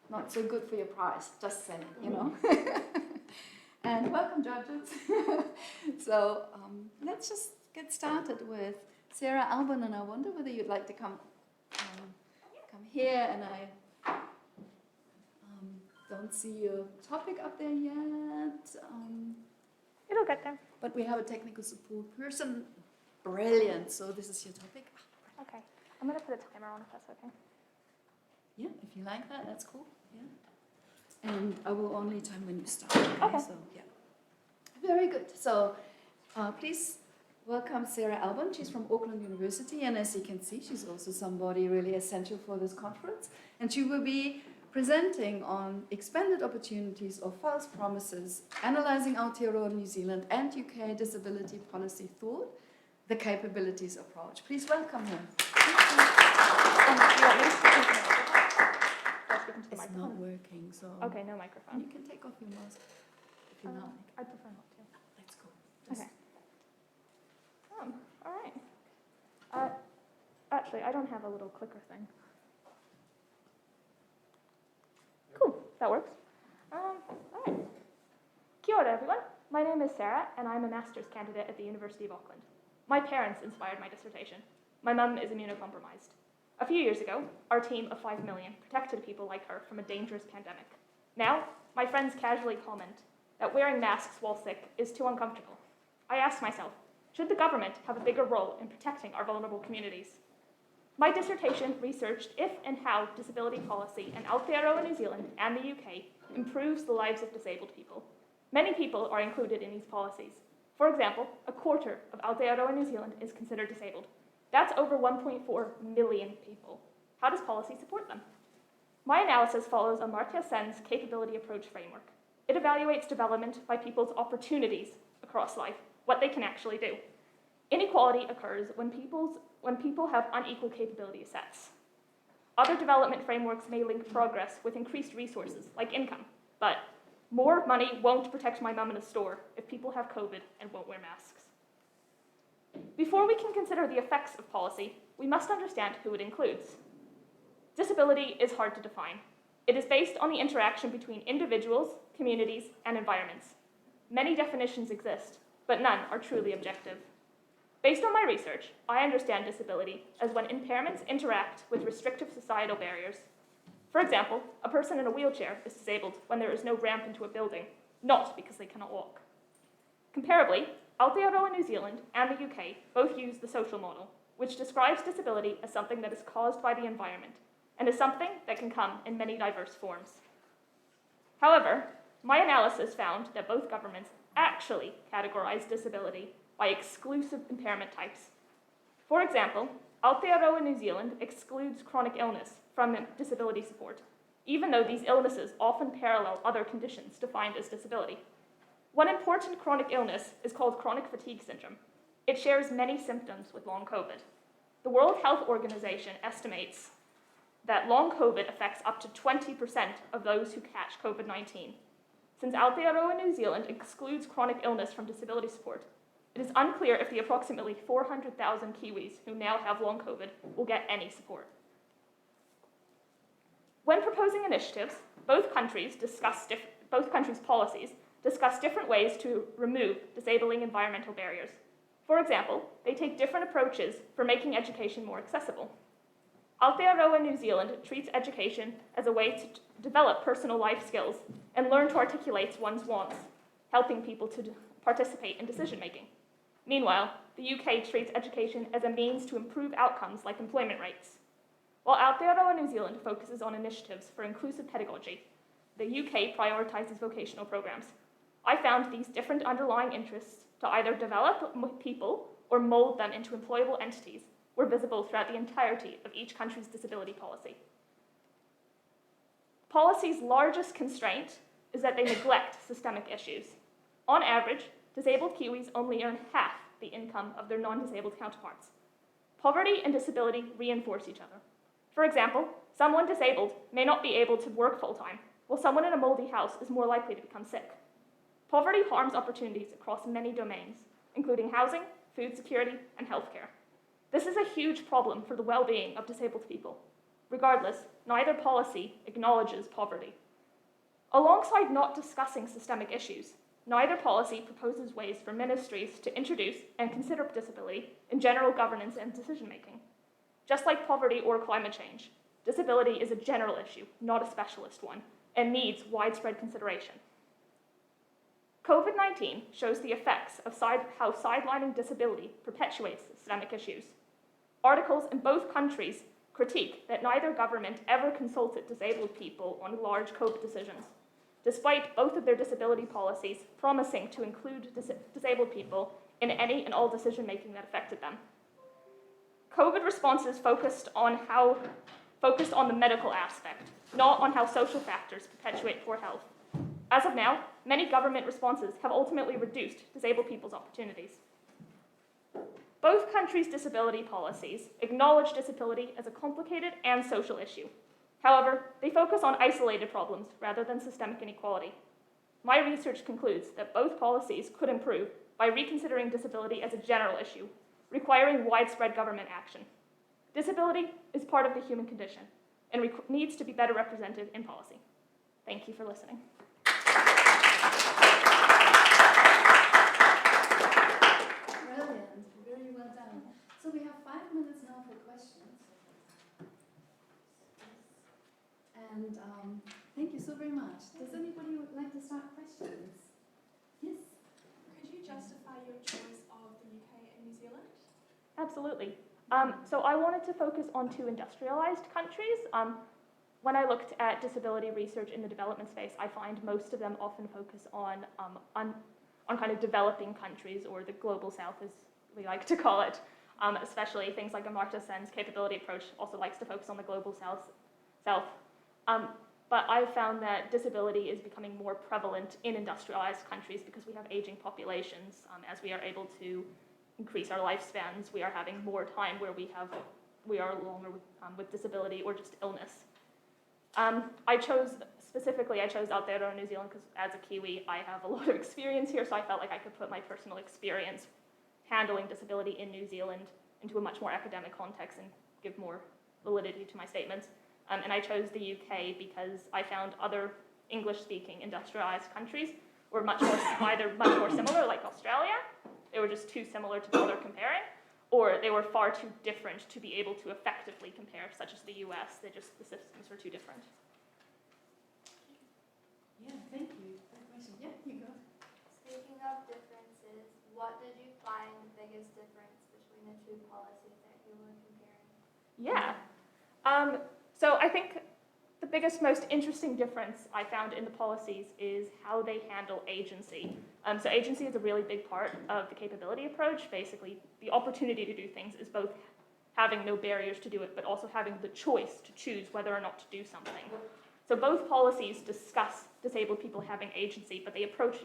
not so good for your price, just saying, you know. And welcome, judges. So let's just get started with Sarah Alban, and I wonder whether you'd like to come here, and I don't see your topic up there yet. It'll get there. But we have a technical support person. Brilliant. So this is your topic. Okay. I'm going to put a timer on if that's okay. Yeah, if you like that, that's cool. Yeah. And I will only time when you start. Okay. So, yeah. Very good. So please welcome Sarah Alban. She's from Auckland University, and as you can see, she's also somebody really essential for this conference. And she will be presenting on expanded opportunities or false promises, analysing Aotearoa New Zealand and UK disability policy thought, the capabilities approach. Please welcome her. Do you want me to speak into the microphone? Do I speak into the It's microphone? not working, so Okay, no microphone. you can take off your mask if you like. I prefer not to. Let's go. Okay. All right. Actually, I don't have a little clicker thing. Cool, that works. All right. Kia ora, everyone. My name is Sarah, and I'm a master's candidate at the University of Auckland. My parents inspired my dissertation. My mum is immunocompromised. A few years ago, our team of 5 million protected people like her from a dangerous pandemic. Now, my friends casually comment that wearing masks while sick is too uncomfortable. I ask myself, should the government have a bigger role in protecting our vulnerable communities? My dissertation researched if and how disability policy in Aotearoa, New Zealand and the UK improves the lives of disabled people. Many people are included in these policies. For example, a quarter of Aotearoa, New Zealand is considered disabled. That's over 1.4 million people. How does policy support them? My analysis follows Amartya Sen's capability approach framework. It evaluates development by people's opportunities across life, what they can actually do. Inequality occurs when people have unequal capability sets. Other development frameworks may link progress with increased resources, like income, but more money won't protect my mum in a store if people have COVID and won't wear masks. Before we can consider the effects of policy, we must understand who it includes. Disability is hard to define. It is based on the interaction between individuals, communities, and environments. Many definitions exist, but none are truly objective. Based on my research, I understand disability as when impairments interact with restrictive societal barriers. For example, a person in a wheelchair is disabled when there is no ramp into a building, not because they cannot walk. Comparably, Aotearoa, New Zealand and the UK both use the social model, which describes disability as something that is caused by the environment and as something that can come in many diverse forms. However, my analysis found that both governments actually categorize disability by exclusive impairment types. For example, Aotearoa, New Zealand excludes chronic illness from disability support, even though these illnesses often parallel other conditions defined as disability. One important chronic illness is called chronic fatigue syndrome. It shares many symptoms with long COVID. The World Health Organization estimates that long COVID affects up to 20% of those who catch COVID-19. Since Aotearoa, New Zealand excludes chronic illness from disability support, it is unclear if the approximately 400,000 Kiwis who now have long COVID will get any support. When proposing initiatives, both countries' policies discuss different ways to remove disabling environmental barriers. For example, they take different approaches for making education more accessible. Aotearoa, New Zealand treats education as a way to develop personal life skills and learn to articulate one's wants, helping people to participate in decision-making. Meanwhile, the UK treats education as a means to improve outcomes like employment rates. While Aotearoa, New Zealand focuses on initiatives for inclusive pedagogy, the UK prioritizes vocational programs. I found these different underlying interests to either develop people or mold them into employable entities were visible throughout the entirety of each country's disability policy. Policy's largest constraint is that they neglect systemic issues. On average, disabled Kiwis only earn half the income of their non-disabled counterparts. Poverty and disability reinforce each other. For example, someone disabled may not be able to work full-time, while someone in a moldy house is more likely to become sick. Poverty harms opportunities across many domains, including housing, food security, and healthcare. This is a huge problem for the well-being of disabled people. Regardless, neither policy acknowledges poverty. Alongside not discussing systemic issues, neither policy proposes ways for ministries to introduce and consider disability in general governance and decision-making. Just like poverty or climate change, disability is a general issue, not a specialist one, and needs widespread consideration. COVID-19 shows the effects of how sidelining disability perpetuates systemic issues. Articles in both countries critique that neither government ever consulted disabled people on large COVID decisions, despite both of their disability policies promising to include disabled people in any and all decision-making that affected them. COVID responses focused on the medical aspect, not on how social factors perpetuate poor health. As of now, many government responses have ultimately reduced disabled people's opportunities. Both countries' disability policies acknowledge disability as a complicated and social issue. However, they focus on isolated problems rather than systemic inequality. My research concludes that both policies could improve by reconsidering disability as a general issue, requiring widespread government action. Disability is part of the human condition and needs to be better represented in policy. Thank you for listening. Brilliant, very well done. So we have 5 minutes now for questions. And thank you so very much. Does anybody would like to start questions? Yes? Could you justify your choice of the UK and New Zealand? Absolutely. So I wanted to focus on two industrialized countries. When I looked at disability research in the development space, I find most of them often focus on kind of developing countries, or the global south as we like to call it, especially things like Amartya Sen's capability approach also likes to focus on the global south. But I've found that disability is becoming more prevalent in industrialized countries because we have aging populations. As we are able to increase our lifespans, we are having more time where we are longer with disability or just illness. I chose Aotearoa, New Zealand, because as a Kiwi, I have a lot of experience here, so I felt like I could put my personal experience handling disability in New Zealand into a much more academic context and give more validity to my statements. And I chose the UK because I found other English-speaking industrialized countries were either much more similar, like Australia. They were just too similar to bother comparing, or they were far too different to be able to effectively compare, such as the US. The systems were too different. Yeah, thank you. Good question. Yeah, you go. Speaking of differences, what did you find the biggest difference between the two policies that you were comparing? Yeah. So I think the biggest, most interesting difference I found in the policies is how they handle agency. So agency is a really big part of the capability approach. Basically, the opportunity to do things is both having no barriers to do it, but also having the choice to choose whether or not to do something. So both policies discuss disabled people having agency, but they approach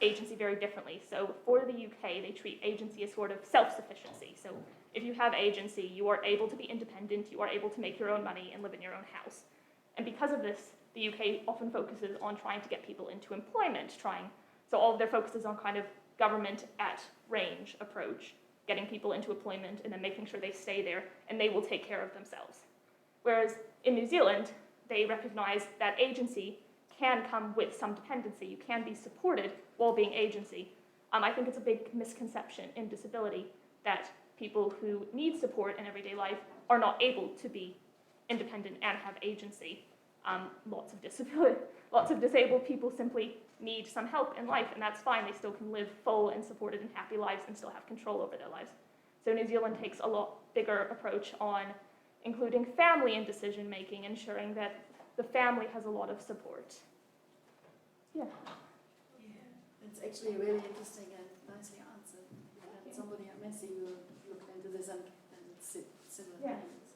agency very differently. So for the UK, they treat agency as sort of self-sufficiency. So if you have agency, you are able to be independent, you are able to make your own money and live in your own house. And because of this, the UK often focuses on trying to get people into employment, so all of their focus is on kind of government at range approach, getting people into employment and then making sure they stay there and they will take care of themselves. Whereas in New Zealand, they recognize that agency can come with some dependency. You can be supported while being agency. I think it's a big misconception in disability that people who need support in everyday life are not able to be independent and have agency. Lots of disabled people simply need some help in life, and that's fine. They still can live full and supported and happy lives and still have control over their lives. So New Zealand takes a lot bigger approach on including family in decision making, ensuring that the family has a lot of support. Yeah. Yeah, it's actually really interesting and nicely answered. And somebody at Messi who looked into this and it's similar things.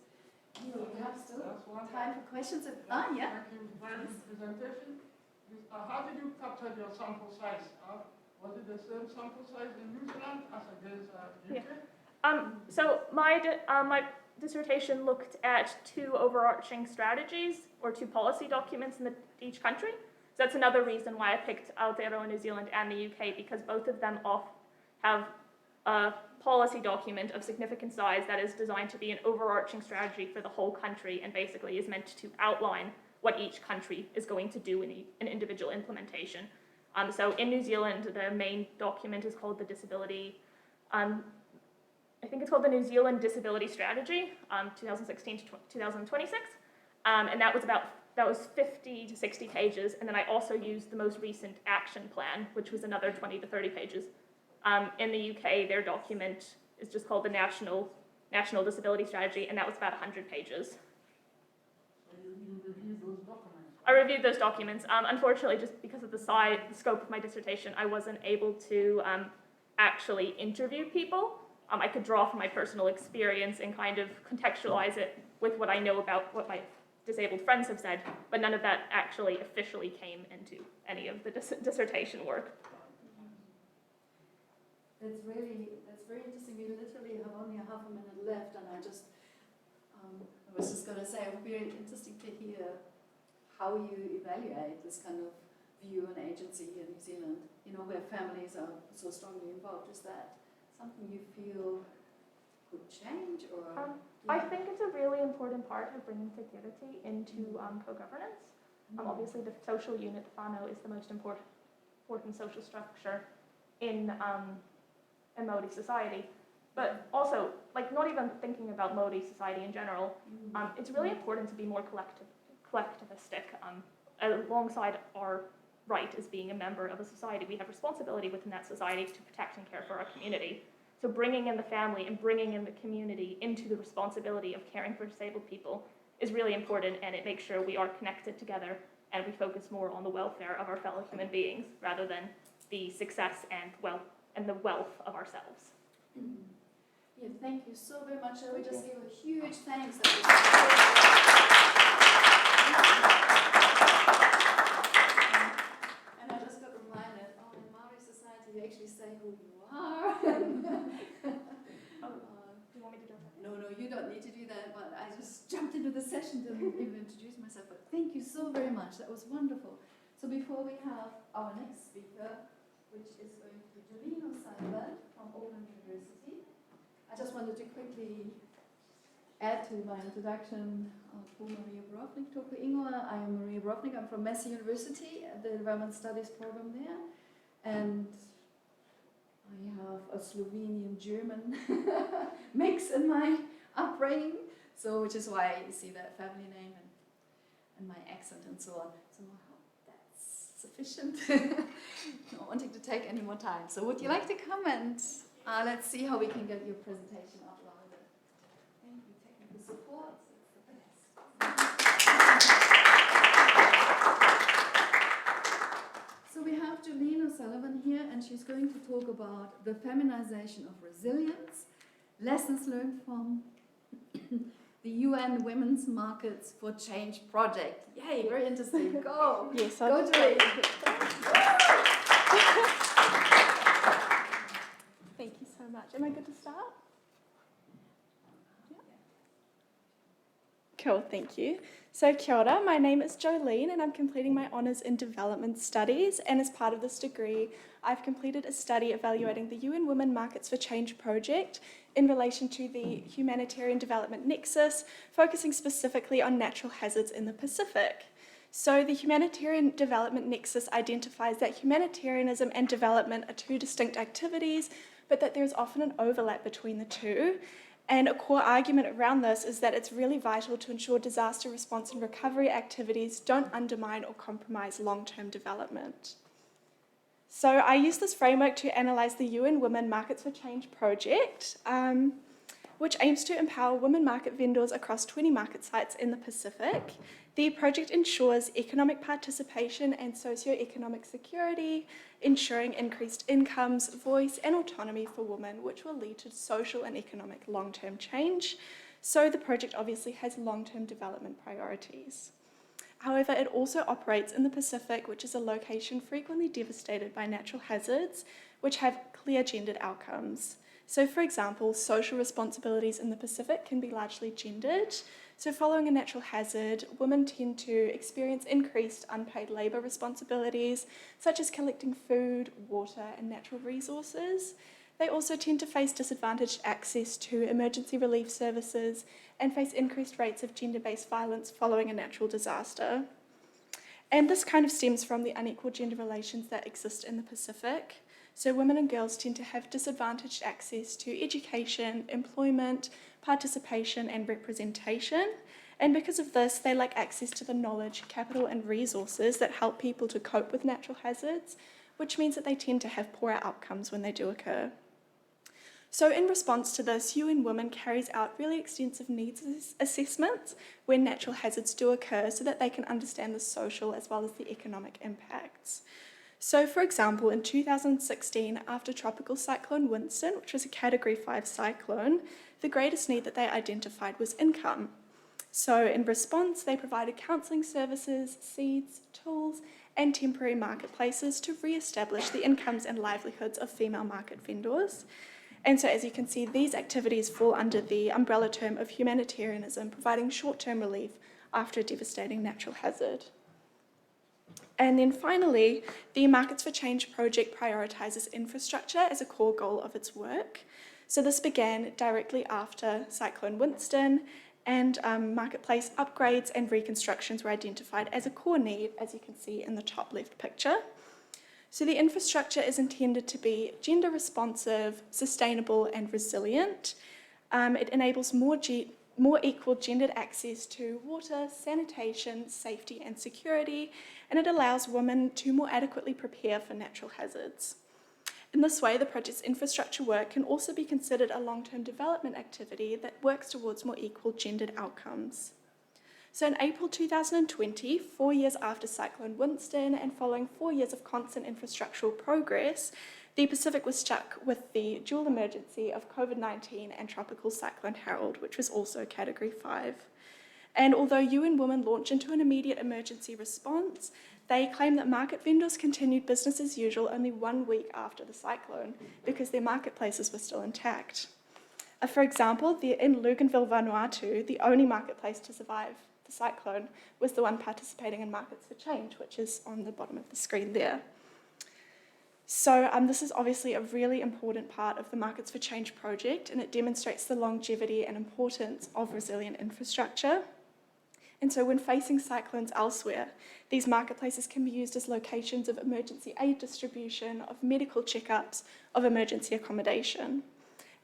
We have still time for questions. Yeah. Thank you for the presentation. How did you capture your sample size? Was it the same sample size in New Zealand as against UK? Yeah. So my dissertation looked at two overarching strategies or two policy documents in each country. So that's another reason why I picked Aotearoa, New Zealand and the UK, because both of them have a policy document of significant size that is designed to be an overarching strategy for the whole country and basically is meant to outline what each country is going to do in an individual implementation. So in New Zealand, the main document is called the I think it's called the New Zealand Disability Strategy, 2016 to 2026, and that was 50 to 60 pages, and then I also used the most recent action plan, which was another 20 to 30 pages. In the UK, their document is just called the National Disability Strategy, and that was about 100 pages. So you review those documents? I reviewed those documents. Unfortunately, just because of the scope of my dissertation, I wasn't able to actually interview people. I could draw from my personal experience and kind of contextualize it with what I know about what my disabled friends have said, but none of that actually officially came into any of the dissertation work. That's very interesting. We literally have only half a minute left, and I was just going to say, it would be interesting to hear how you evaluate this kind of view and agency here in New Zealand, where families are so strongly involved. Is that something you feel could change, or? I think it's a really important part of bringing security into co-governance. Obviously, the social unit, whānau, is the most important social structure in Māori society. But also, not even thinking about Māori society in general, it's really important to be more collectivistic. Alongside our right as being a member of a society, we have responsibility within that society to protect and care for our community. So bringing in the family and bringing in the community into the responsibility of caring for disabled people is really important, and it makes sure we are connected together and we focus more on the welfare of our fellow human beings rather than the success and the wealth of ourselves. Yeah, thank you so very much. Shall we just give a huge thanks? And I just got reminded, in Maori society, you actually say who you are. Do you want me to jump in? No, you don't need to do that, but I just jumped into the session to even introduce myself. But thank you so very much. That was wonderful. So before we have our next speaker, which is going to be Jolene O'Sullivan from Auckland University, I just wanted to quickly add to my introduction to Maria Borovnik, Toku Ingoa. I am Maria Borovnik. I'm from Massey University, the Development Studies program there. And I have a Slovenian-German mix in my upbringing, so which is why you see that family name and my accent and so on. So I hope that's sufficient. Not wanting to take any more time. So would you like to come and let's see how we can get your presentation up louder. Thank you, technical support. It's the best. So we have Jolene O'Sullivan here, and she's going to talk about the feminization of resilience, lessons learned from the UN Women's Markets for Change project. Yay, very interesting. Go. Yes, Go, Jolene. Thank you so much. Am I good to start? Yeah. Cool, thank you. So kia ora, my name is Jolene and I'm completing my honours in Development Studies, and as part of this degree I've completed a study evaluating the UN Women Markets for Change project in relation to the humanitarian development nexus, focusing specifically on natural hazards in the Pacific. So the humanitarian development nexus identifies that humanitarianism and development are two distinct activities, but that there's often an overlap between the two. And a core argument around this is that it's really vital to ensure disaster response and recovery activities don't undermine or compromise long-term development. So I use this framework to analyse the UN Women Markets for Change project, which aims to empower women market vendors across 20 market sites in the Pacific. The project ensures economic participation and socio-economic security, ensuring increased incomes, voice and autonomy for women, which will lead to social and economic long-term change. So the project obviously has long-term development priorities. However, it also operates in the Pacific, which is a location frequently devastated by natural hazards, which have clear gendered outcomes. So for example, social responsibilities in the Pacific can be largely gendered. So following a natural hazard, women tend to experience increased unpaid labour responsibilities, such as collecting food, water and natural resources. They also tend to face disadvantaged access to emergency relief services and face increased rates of gender-based violence following a natural disaster. And this kind of stems from the unequal gender relations that exist in the Pacific. So women and girls tend to have disadvantaged access to education, employment, participation, and representation. And because of this, they lack access to the knowledge, capital, and resources that help people to cope with natural hazards, which means that they tend to have poorer outcomes when they do occur. So in response to this, UN Women carries out really extensive needs assessments when natural hazards do occur so that they can understand the social as well as the economic impacts. So for example, in 2016, after Tropical Cyclone Winston, which was a Category 5 cyclone, the greatest need that they identified was income. So in response, they provided counselling services, seeds, tools, and temporary marketplaces to re-establish the incomes and livelihoods of female market vendors. And so as you can see, these activities fall under the umbrella term of humanitarianism, providing short-term relief after a devastating natural hazard. And then finally, the Markets for Change project prioritises infrastructure as a core goal of its work. So this began directly after Cyclone Winston, and marketplace upgrades and reconstructions were identified as a core need, as you can see in the top left picture. So the infrastructure is intended to be gender responsive, sustainable, and resilient. It enables more equal gendered access to water, sanitation, safety, and security, and it allows women to more adequately prepare for natural hazards. In this way, the project's infrastructure work can also be considered a long-term development activity that works towards more equal gendered outcomes. So in April 2020, 4 years after Cyclone Winston and following 4 years of constant infrastructural progress, the Pacific was struck with the dual emergency of COVID-19 and Tropical Cyclone Harold, which was also Category 5. And although UN Women launched into an immediate emergency response, they claim that market vendors continued business as usual only 1 week after the cyclone because their marketplaces were still intact. For example, in Luganville, Vanuatu, the only marketplace to survive the cyclone was the one participating in Markets for Change, which is on the bottom of the screen there. So this is obviously a really important part of the Markets for Change project, and it demonstrates the longevity and importance of resilient infrastructure. And so when facing cyclones elsewhere, these marketplaces can be used as locations of emergency aid distribution, of medical checkups, of emergency accommodation.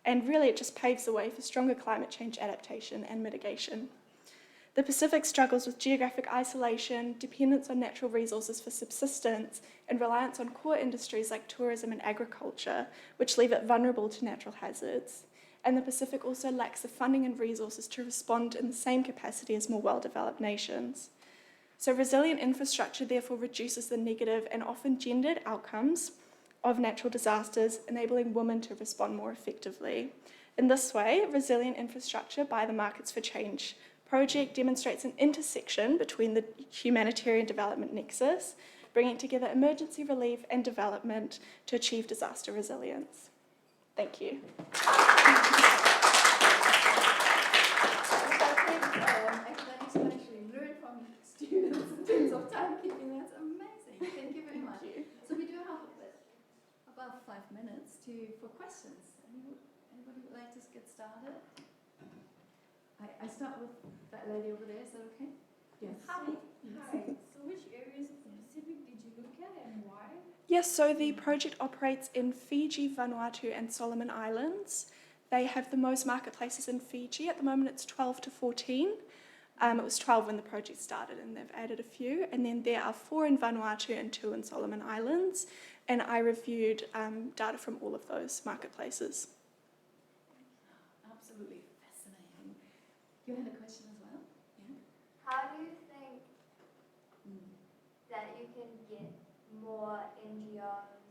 And really it just paves the way for stronger climate change adaptation and mitigation. The Pacific struggles with geographic isolation, dependence on natural resources for subsistence, and reliance on core industries like tourism and agriculture, which leave it vulnerable to natural hazards. And the Pacific also lacks the funding and resources to respond in the same capacity as more well-developed nations. So resilient infrastructure therefore reduces the negative and often gendered outcomes of natural disasters, enabling women to respond more effectively. In this way, resilient infrastructure by the Markets for Change project demonstrates an intersection between the humanitarian development nexus, bringing together emergency relief and development to achieve disaster resilience. Thank you. Academics can actually learn from students in terms of timekeeping. That's amazing. Thank you very much. Thank you. So we do have about 5 minutes for questions. Anybody would like to get started? I start with that lady over there. Is that okay? Yes. Hi. So which areas of the Pacific did you look at and why? Yes, so the project operates in Fiji, Vanuatu, and Solomon Islands. They have the most marketplaces in Fiji. At the moment, it's 12 to 14. It was 12 when the project started, and they've added a few. And then there are 4 in Vanuatu and 2 in Solomon Islands. And I reviewed data from all of those marketplaces. Absolutely fascinating. You had a question as well? Yeah. How do you think that you can get more NGOs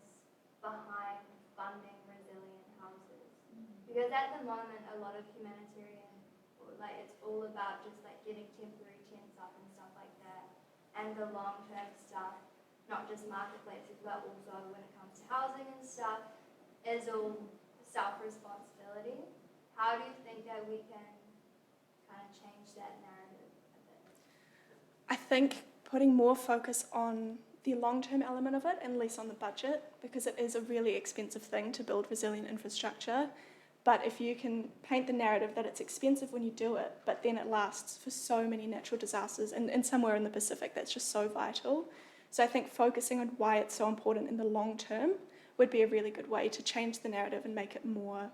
behind funding resilient houses? Because at the moment, a lot of humanitarian, it's all about just getting temporary tents up and stuff like that, and the long-term stuff, not just marketplaces, but also when it comes to housing and stuff, is all self-responsibility. How do you think that we can kind of change that narrative a bit? I think putting more focus on the long-term element of it and less on the budget, because it is a really expensive thing to build resilient infrastructure. But if you can paint the narrative that it's expensive when you do it, but then it lasts for so many natural disasters, and somewhere in the Pacific that's just so vital. So I think focusing on why it's so important in the long term would be a really good way to change the narrative and make it more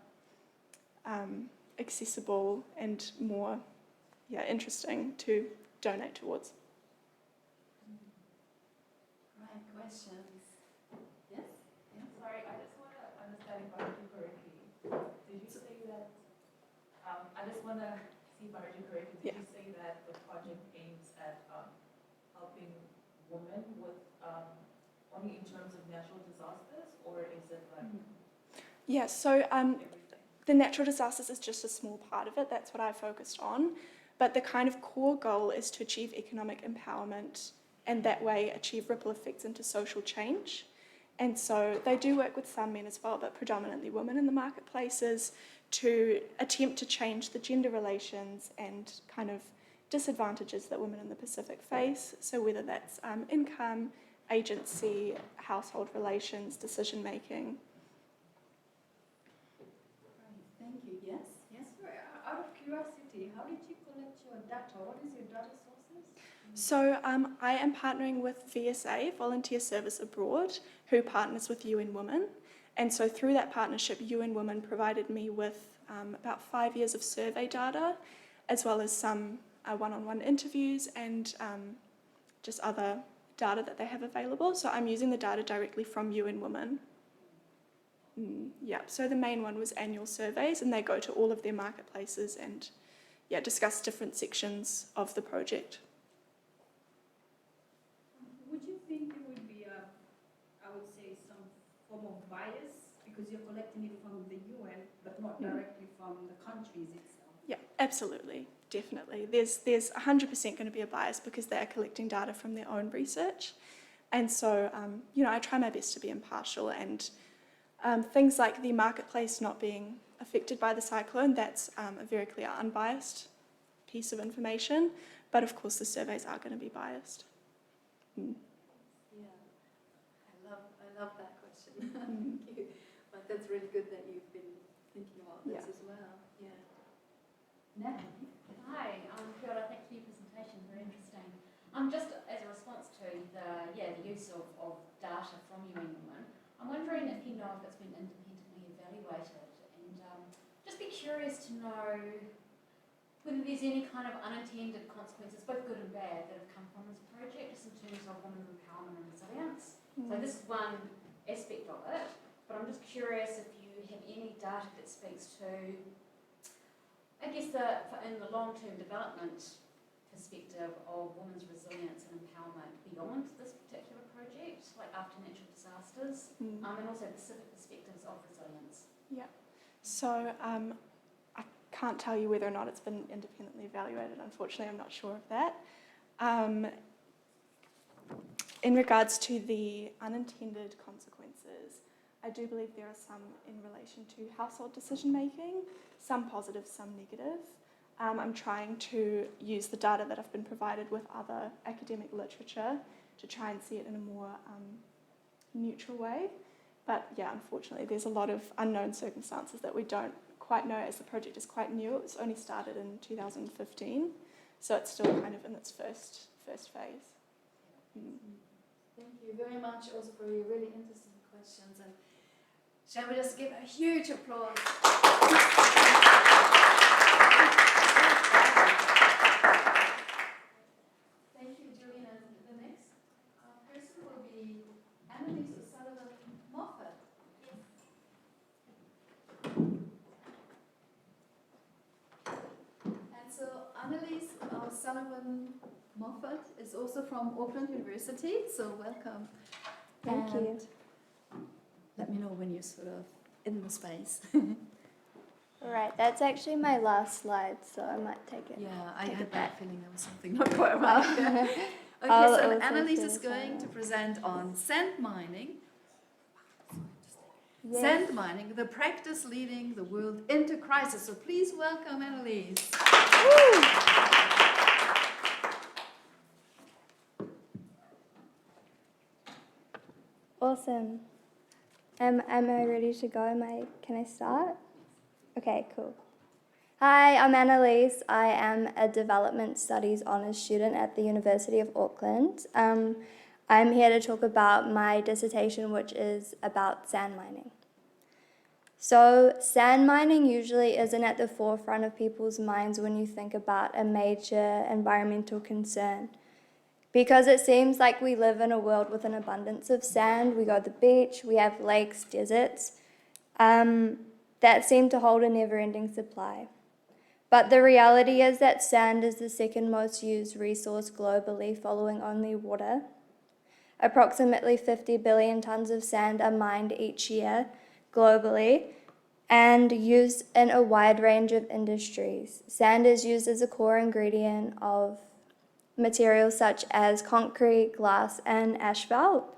accessible and more interesting to donate towards. Great questions. Yes? Sorry, I just want to understand if I heard you correctly. Did you say that, I just want to see if I heard you correctly. Did you say that the project aims at helping women with only in terms of natural disasters, or is it like Yeah, so everything? the natural disasters is just a small part of it. That's what I focused on. But the kind of core goal is to achieve economic empowerment and that way achieve ripple effects into social change. And so they do work with some men as well, but predominantly women in the marketplaces to attempt to change the gender relations and kind of disadvantages that women in the Pacific face. So whether that's income, agency, household relations, decision making. Thank you. Yes? Yes, out of curiosity, how did you collect your data? What is your data sources? So I am partnering with VSA, Volunteer Service Abroad, who partners with UN Women. And so through that partnership, UN Women provided me with about 5 years of survey data, as well as some one-on-one interviews and just other data that they have available. So I'm using the data directly from UN Women. So the main one was annual surveys, and they go to all of their marketplaces and discuss different sections of the project. Would you think there would be I would say, some form of bias because you're collecting it from the UN, but not directly from the countries itself? Yeah, absolutely, definitely. There's 100% going to be a bias because they are collecting data from their own research. And so, I try my best to be impartial, and things like the marketplace not being affected by the cyclone, that's a very clear, unbiased piece of information. But of course, the surveys are going to be biased. Yeah. I love that question. Thank you. But that's really good that you've been thinking about this as well. Yeah. Natalie? Hi, kia ora, thanks for your presentation, very interesting. Just as a response to the use of data from UN Women, I'm wondering if you know if it's been independently evaluated, and just be curious to know whether there's any kind of unintended consequences, both good and bad, that have come from this project, just in terms of women's empowerment and resilience. So this is one aspect of it, but I'm just curious if you have any data that speaks to, I guess, in the long-term development perspective of women's resilience and empowerment beyond this particular project, like after natural disasters, and also specific perspectives of resilience. Yeah. So I can't tell you whether or not it's been independently evaluated. Unfortunately, I'm not sure of that. In regards to the unintended consequences, I do believe there are some in relation to household decision making, some positive, some negative. I'm trying to use the data that I've been provided with other academic literature to try and see it in a more neutral way. But yeah, unfortunately, there's a lot of unknown circumstances that we don't quite know, as the project is quite new. It was only started in 2015, so it's still kind of in its first phase. Thank you very much also for your really interesting questions. And shall we just give a huge applause? Thank you, Julian. And the next person will be Annalise O'Sullivan-Moffat. And so Annalise O'Sullivan-Moffat is also from Auckland University, so welcome. Thank you. Let me know when you're sort of in the space. Right, that's actually my last slide, so I might take it. Yeah, I Take had it that back. feeling there was something not quite right there. Okay, I'll so also Annalise finish is going that. to present on sand mining. Yes. Sand mining, the practice leading the world into crisis. So please welcome Annalise. Awesome. Am I ready to go? Can I start? Okay, cool. Hi, I'm Annalise. I am a Development Studies Honours student at the University of Auckland. I'm here to talk about my dissertation, which is about sand mining. So, sand mining usually isn't at the forefront of people's minds when you think about a major environmental concern, because it seems like we live in a world with an abundance of sand. We go to the beach, we have lakes, deserts, that seem to hold a never-ending supply. But the reality is that sand is the second most used resource globally, following only water. Approximately 50 billion tons of sand are mined each year globally and used in a wide range of industries. Sand is used as a core ingredient of materials such as concrete, glass, and asphalt.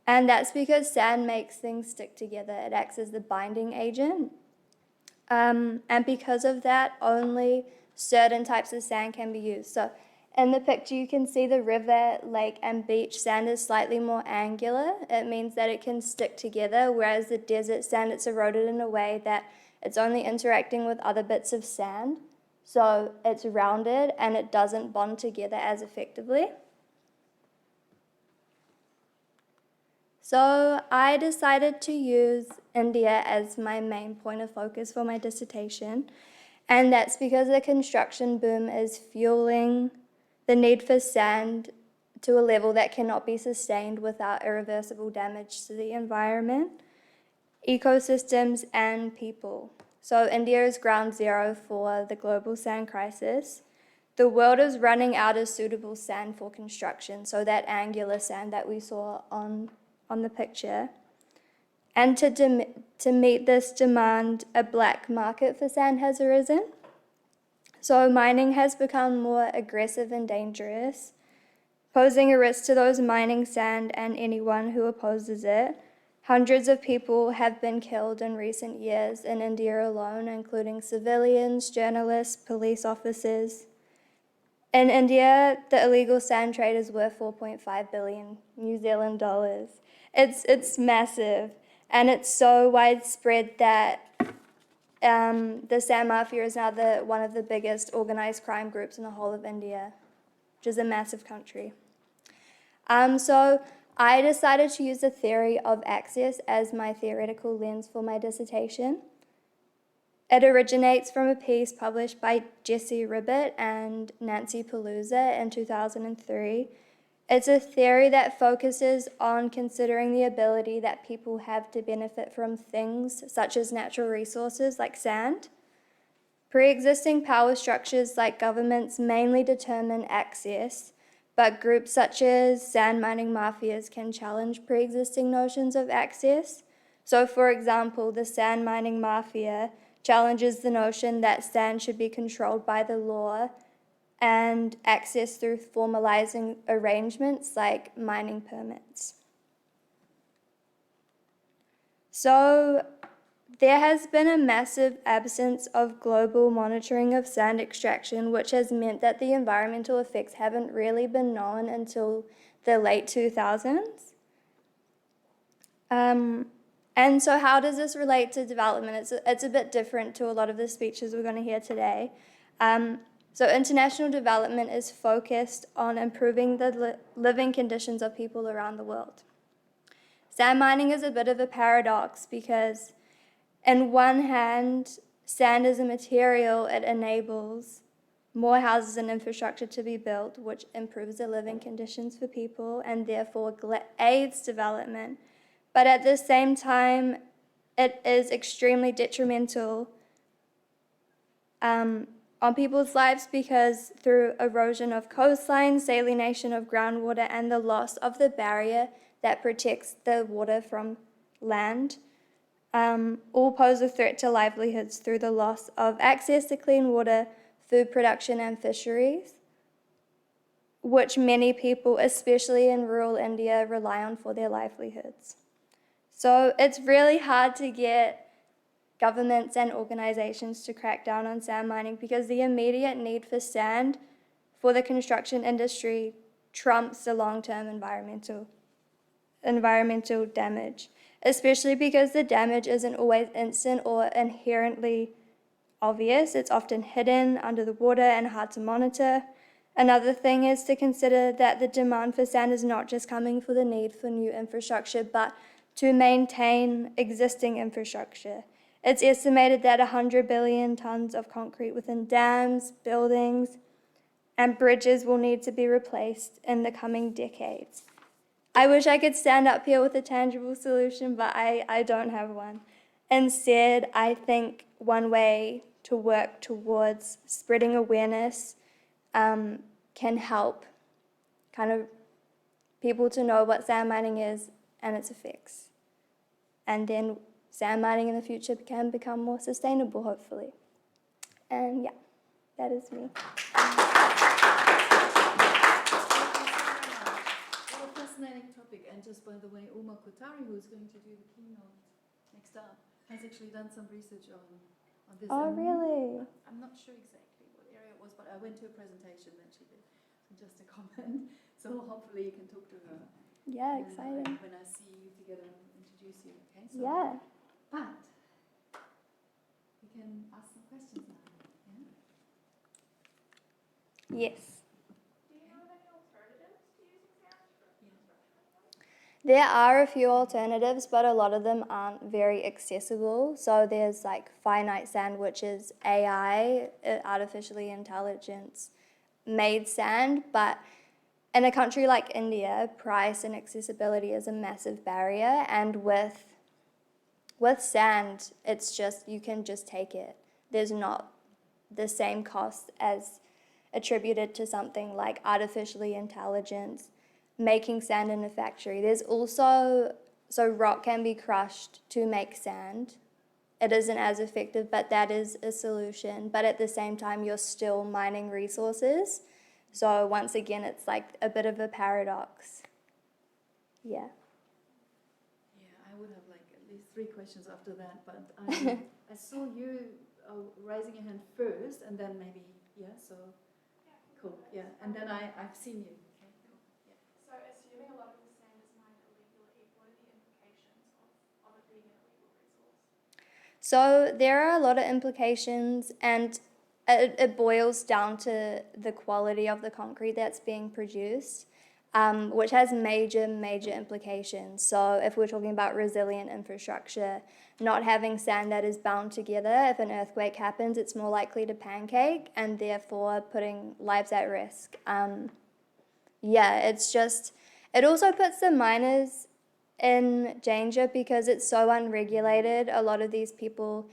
And that's because sand makes things stick together. It acts as the binding agent. And because of that, only certain types of sand can be used. So in the picture, you can see the river, lake, and beach sand is slightly more angular. It means that it can stick together, whereas the desert sand, it's eroded in a way that it's only interacting with other bits of sand. So it's rounded and it doesn't bond together as effectively. So I decided to use India as my main point of focus for my dissertation, and that's because the construction boom is fueling the need for sand to a level that cannot be sustained without irreversible damage to the environment, ecosystems, and people. So India is ground zero for the global sand crisis. The world is running out of suitable sand for construction, so that angular sand that we saw on the picture. And to meet this demand, a black market for sand has arisen. So mining has become more aggressive and dangerous, posing a risk to those mining sand and anyone who opposes it. Hundreds of people have been killed in recent years in India alone, including civilians, journalists, police officers. In India, the illegal sand trade is worth 4.5 billion New Zealand dollars. It's massive, and it's so widespread that the sand mafia is now one of the biggest organized crime groups in the whole of India, which is a massive country. So I decided to use the theory of access as my theoretical lens for my dissertation. It originates from a piece published by Jesse Ribbett and Nancy Pelusa in 2003. It's a theory that focuses on considering the ability that people have to benefit from things such as natural resources like sand. Pre-existing power structures like governments mainly determine access, but groups such as sand mining mafias can challenge pre-existing notions of access. So, for example, the sand mining mafia challenges the notion that sand should be controlled by the law and access through formalizing arrangements like mining permits. So there has been a massive absence of global monitoring of sand extraction, which has meant that the environmental effects haven't really been known until the late 2000s. And so how does this relate to development? It's a bit different to a lot of the speeches we're going to hear today. So international development is focused on improving the living conditions of people around the world. Sand mining is a bit of a paradox because, on one hand, sand is a material, it enables more houses and infrastructure to be built, which improves the living conditions for people and therefore aids development. But at the same time, it is extremely detrimental on people's lives because through erosion of coastline, salination of groundwater, and the loss of the barrier that protects the water from land, all pose a threat to livelihoods through the loss of access to clean water, food production, and fisheries, which many people, especially in rural India, rely on for their livelihoods. So it's really hard to get governments and organizations to crack down on sand mining because the immediate need for sand for the construction industry trumps the long-term environmental environmental damage, especially because the damage isn't always instant or inherently obvious. It's often hidden under the water and hard to monitor. Another thing is to consider that the demand for sand is not just coming for the need for new infrastructure, but to maintain existing infrastructure. It's estimated that 100 billion tons of concrete within dams, buildings, and bridges will need to be replaced in the coming decades. I wish I could stand up here with a tangible solution, but I don't have one. Instead, I think one way to work towards spreading awareness can help kind of people to know what sand mining is and its effects. And then sand mining in the future can become more sustainable, hopefully. And yeah, that is me. What a fascinating topic. And just by the way, Uma Kotari, who is going to do the keynote next up, has actually done some research on this. Oh, And really? I'm not sure exactly what area it was, but I went to a presentation that she did. So just a comment. So hopefully you can talk to her. Yeah, when exciting. when I see you together and introduce you, okay? So, Yeah. But we can ask some questions now. Yeah? Yes. Do you know of any alternatives to using sand for construction? There are a few alternatives, but a lot of them aren't very accessible. So there's like finite sand, which is AI, artificially intelligence made sand, but in a country like India, price and accessibility is a massive barrier, and with sand, it's just, you can just take it. There's not the same cost as attributed to something like artificially intelligence making sand in a factory. There's also, so rock can be crushed to make sand. It isn't as effective, but that is a solution. But at the same time, you're still mining resources. So once again, it's like a bit of a paradox. Yeah. Yeah, I would have like at least 3 questions after that, but I saw you raising your hand first, and then maybe, yeah, so, cool, yeah, and then I've seen you. Okay, cool, yeah. So assuming a lot of the sand is mined illegally, what are the implications of it being an illegal resource? So there are a lot of implications, and it boils down to the quality of the concrete that's being produced, which has major implications. So if we're talking about resilient infrastructure, not having sand that is bound together, if an earthquake happens, it's more likely to pancake and therefore putting lives at risk. Yeah, it's just, it also puts the miners in danger because it's so unregulated. A lot of these people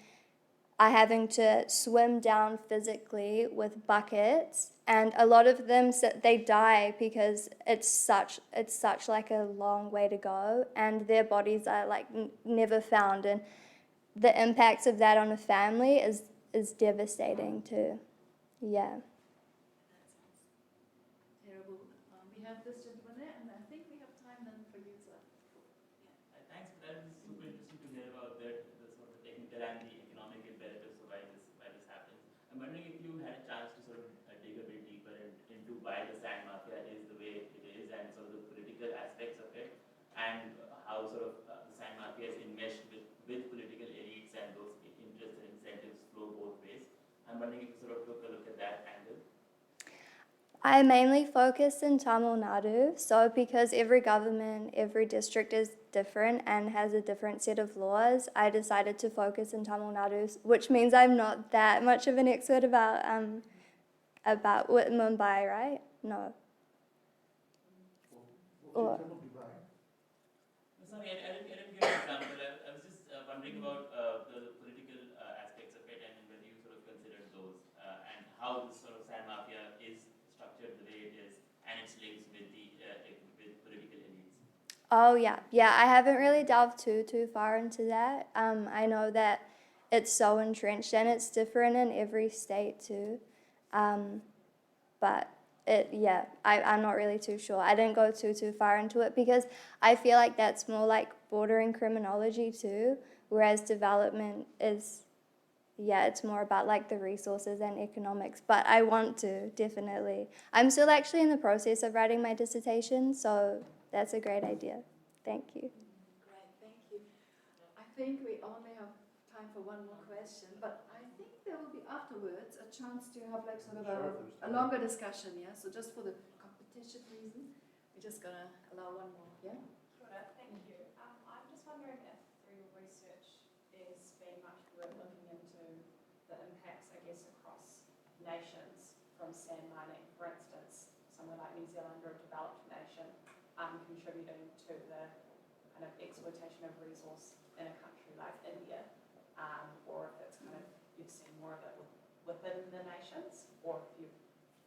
are having to swim down physically with buckets, and a lot of them, they die because it's such like a long way to go, and their bodies are like never found, and the impacts of that on a family is devastating too. Yeah. That sounds terrible. We have this gentleman there, and I think we have time then for you to. Thanks for that. It was super interesting to hear about that, the sort of technical and the economic imperatives of why this happens. I'm wondering if you had a chance to sort of dig a bit deeper into why the sand mafia is the way it is, and sort of the political aspects of it, and how sort of the sand mafia is enmeshed with political elites, and those interests and incentives flow both ways. I'm wondering if you sort of took a look at that angle. I mainly focus in Tamil Nadu, so because every government, every district is different and has a different set of laws, I decided to focus in Tamil Nadu, which means I'm not that much of an expert about Mumbai, right? No. Or, Sorry, I didn't give an example. I was just wondering about the political aspects of it, and whether you sort of considered those, and how this sort of sand mafia is structured the way it is, and its links with with political elites. oh yeah, I haven't really delved too far into that. I know that it's so entrenched and it's different in every state too. But I'm not really too sure. I didn't go too far into it because I feel like that's more like bordering criminology too, whereas development is, it's more about like the resources and economics. But I want to, definitely. I'm still actually in the process of writing my dissertation, so that's a great idea. Thank you. Great, thank you. I think we only have time for one more question, but I think there will be afterwards a chance to have like sort of a longer discussion, yeah? So just for the competition reason, we're just gonna allow one more, yeah? Sure, thank you. I'm just wondering if through your research there's been much work looking into the impacts, I guess, across nations from sand mining. For instance, somewhere like New Zealand or a developed nation contributing to the kind of exploitation of resource in a country like India, or if it's kind of, you've seen more of it within the nations, or if you've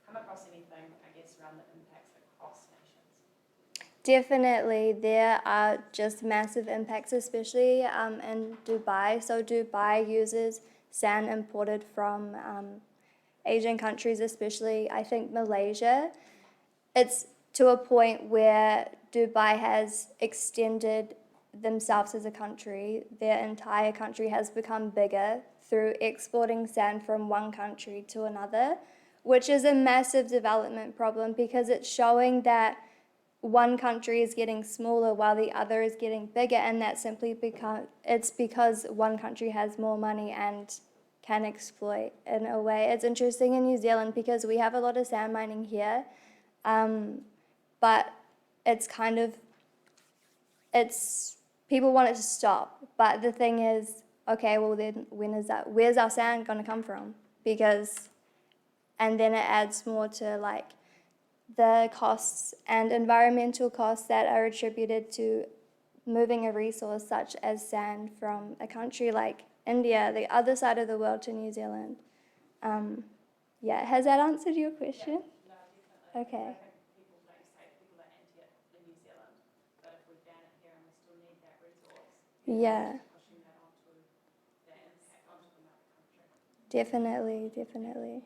come across anything, I guess, around the impacts across nations. Definitely, there are just massive impacts, especially in Dubai. So Dubai uses sand imported from Asian countries, especially I think Malaysia. It's to a point where Dubai has extended themselves as a country. Their entire country has become bigger through exporting sand from one country to another, which is a massive development problem because it's showing that one country is getting smaller while the other is getting bigger, and that's simply because one country has more money and can exploit in a way. It's interesting in New Zealand because we have a lot of sand mining here, but it's people want it to stop. But the thing is, okay, well then where's our sand going to come from? And then it adds more to like the costs and environmental costs that are attributed to moving a resource such as sand from a country like India, the other side of the world, to New Zealand. Yeah, has that answered your question? No, definitely. Okay. I think people, like you say, people are anti it in New Zealand, but if we ban it here and we still need that resource, Yeah, pushing that onto the impact onto another country. definitely, definitely.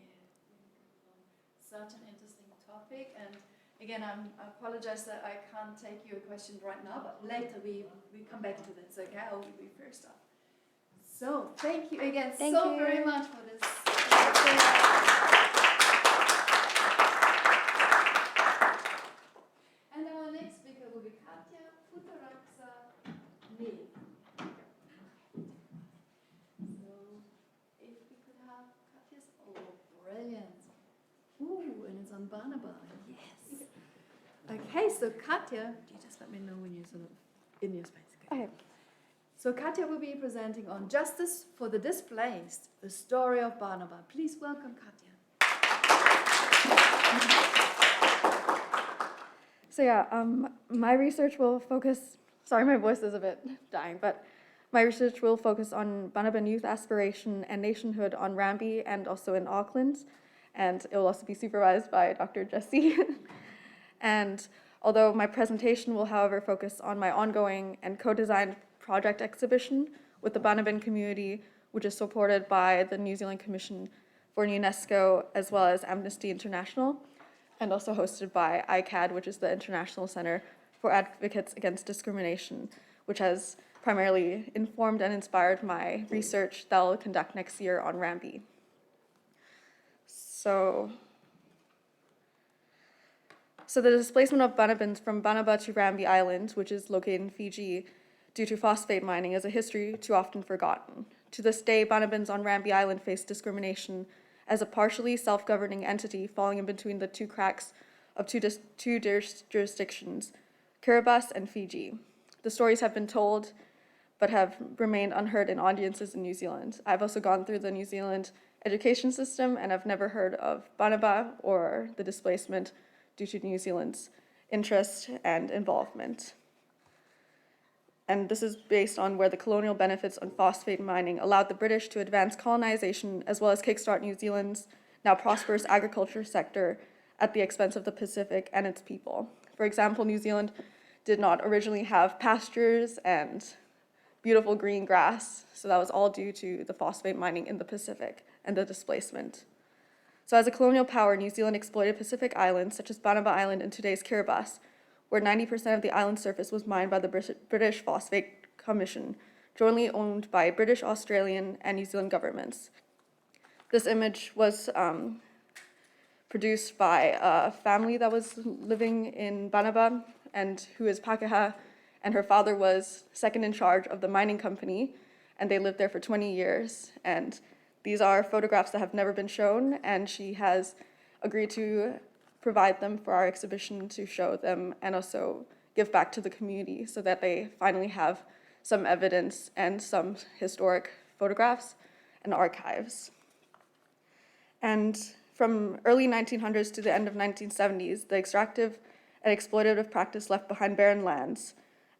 Such an interesting topic, and again, I apologize that I can't take your question right now, but later we come back to this, okay? I'll be first up. So, thank you again very much for this. And our next speaker will be Katja Putaraksa-Lee. So, if we could have Katja's, brilliant. Ooh, and it's on Barnaba, yes. Okay, so Katja, you just let me know when you're sort of in your space. Okay. So Katja will be presenting on Justice for the Displaced, the story of Barnaba. Please welcome Katja. So yeah, my research will focus, sorry my voice is a bit dying, but my research will focus on Banaban youth aspiration and nationhood on Rambi and also in Auckland, and it will also be supervised by Dr. Jesse. And although my presentation will, however, focus on my ongoing and co-designed project exhibition with the Banaban community, which is supported by the New Zealand Commission for UNESCO as well as Amnesty International, and also hosted by ICAD, which is the International Center for Advocates Against Discrimination, which has primarily informed and inspired my research that I'll conduct next year on Rambi. So the displacement of Banabans from Banaba to Rambi Island, which is located in Fiji, due to phosphate mining is a history too often forgotten. To this day, Banabans on Rambi Island face discrimination as a partially self-governing entity falling in between the two cracks of two jurisdictions, Kiribati and Fiji. The stories have been told, but have remained unheard in audiences in New Zealand. I've also gone through the New Zealand education system and I've never heard of Banaba or the displacement due to New Zealand's interest and involvement. And this is based on where the colonial benefits on phosphate mining allowed the British to advance colonization as well as kickstart New Zealand's now prosperous agriculture sector at the expense of the Pacific and its people. For example, New Zealand did not originally have pastures and beautiful green grass, so that was all due to the phosphate mining in the Pacific and the displacement. So as a colonial power, New Zealand exploited Pacific islands, such as Banaba Island in today's Kiribati, where 90% of the island surface was mined by the British Phosphate Commission, jointly owned by British, Australian, and New Zealand governments. This image was produced by a family that was living in Banaba and who is Pākehā, and her father was second in charge of the mining company, and they lived there for 20 years. And these are photographs that have never been shown, and she has agreed to provide them for our exhibition to show them and also give back to the community so that they finally have some evidence and some historic photographs and archives. And from early 1900s to the end of 1970s, the extractive and exploitative practice left behind barren lands,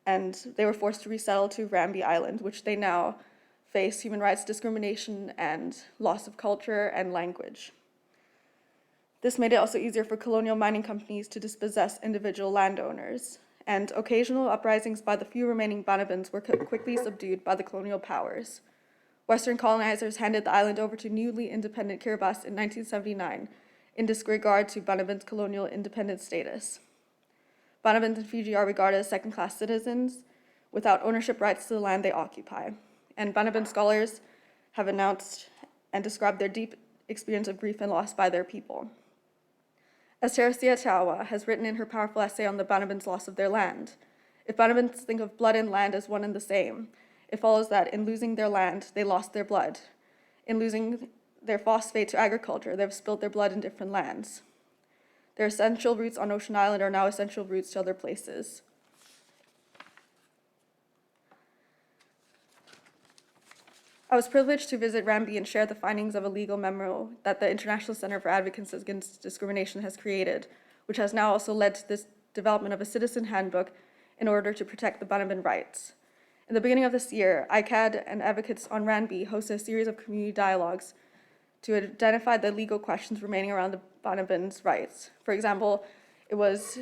and they were forced to resettle to Rambi Island, which they now face human rights discrimination and loss of culture and language. This made it also easier for colonial mining companies to dispossess individual landowners, and occasional uprisings by the few remaining Banabans were quickly subdued by the colonial powers. Western colonizers handed the island over to newly independent Kiribati in 1979 in disregard to Banaban's colonial independent status. Banabans in Fiji are regarded as second-class citizens without ownership rights to the land they occupy, and Banaban scholars have announced and described their deep experience of grief and loss by their people. As Teresia Tawa has written in her powerful essay on the Banabans' loss of their land, if Banabans think of blood and land as one and the same, it follows that in losing their land, they lost their blood. In losing their phosphate to agriculture, they've spilled their blood in different lands. Their essential roots on Ocean Island are now essential roots to other places. I was privileged to visit Rambi and share the findings of a legal memo that the International Center for Advocacy Against Discrimination has created, which has now also led to this development of a citizen handbook in order to protect the Banaban rights. In the beginning of this year, ICAD and advocates on Rambi hosted a series of community dialogues to identify the legal questions remaining around the Banabans' rights. For example, it was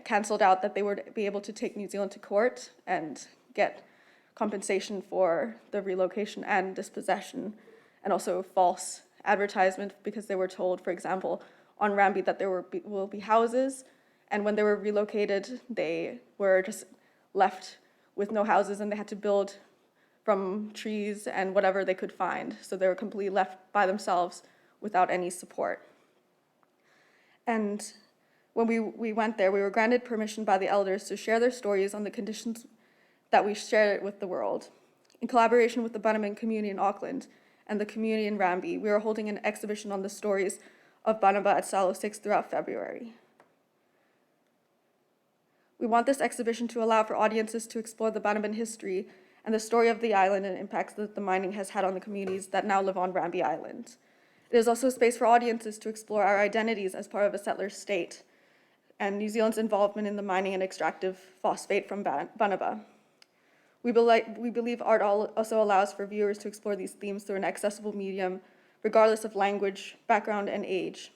canceled out that they would be able to take New Zealand to court and get compensation for the relocation and dispossession, and also false advertisement because they were told, for example, on Rambi that there will be houses, and when they were relocated, they were just left with no houses and they had to build from trees and whatever they could find. So they were completely left by themselves without any support. And when we went there, we were granted permission by the elders to share their stories on the conditions that we share it with the world. In collaboration with the Banaban community in Auckland and the community in Rambi, we are holding an exhibition on the stories of Banaba at Salo 6 throughout February. We want this exhibition to allow for audiences to explore the Banaban history and the story of the island and impacts that the mining has had on the communities that now live on Rambi Island. It is also a space for audiences to explore our identities as part of a settler state and New Zealand's involvement in the mining and extractive phosphate from Banaba. We believe art also allows for viewers to explore these themes through an accessible medium, regardless of language, background, and age.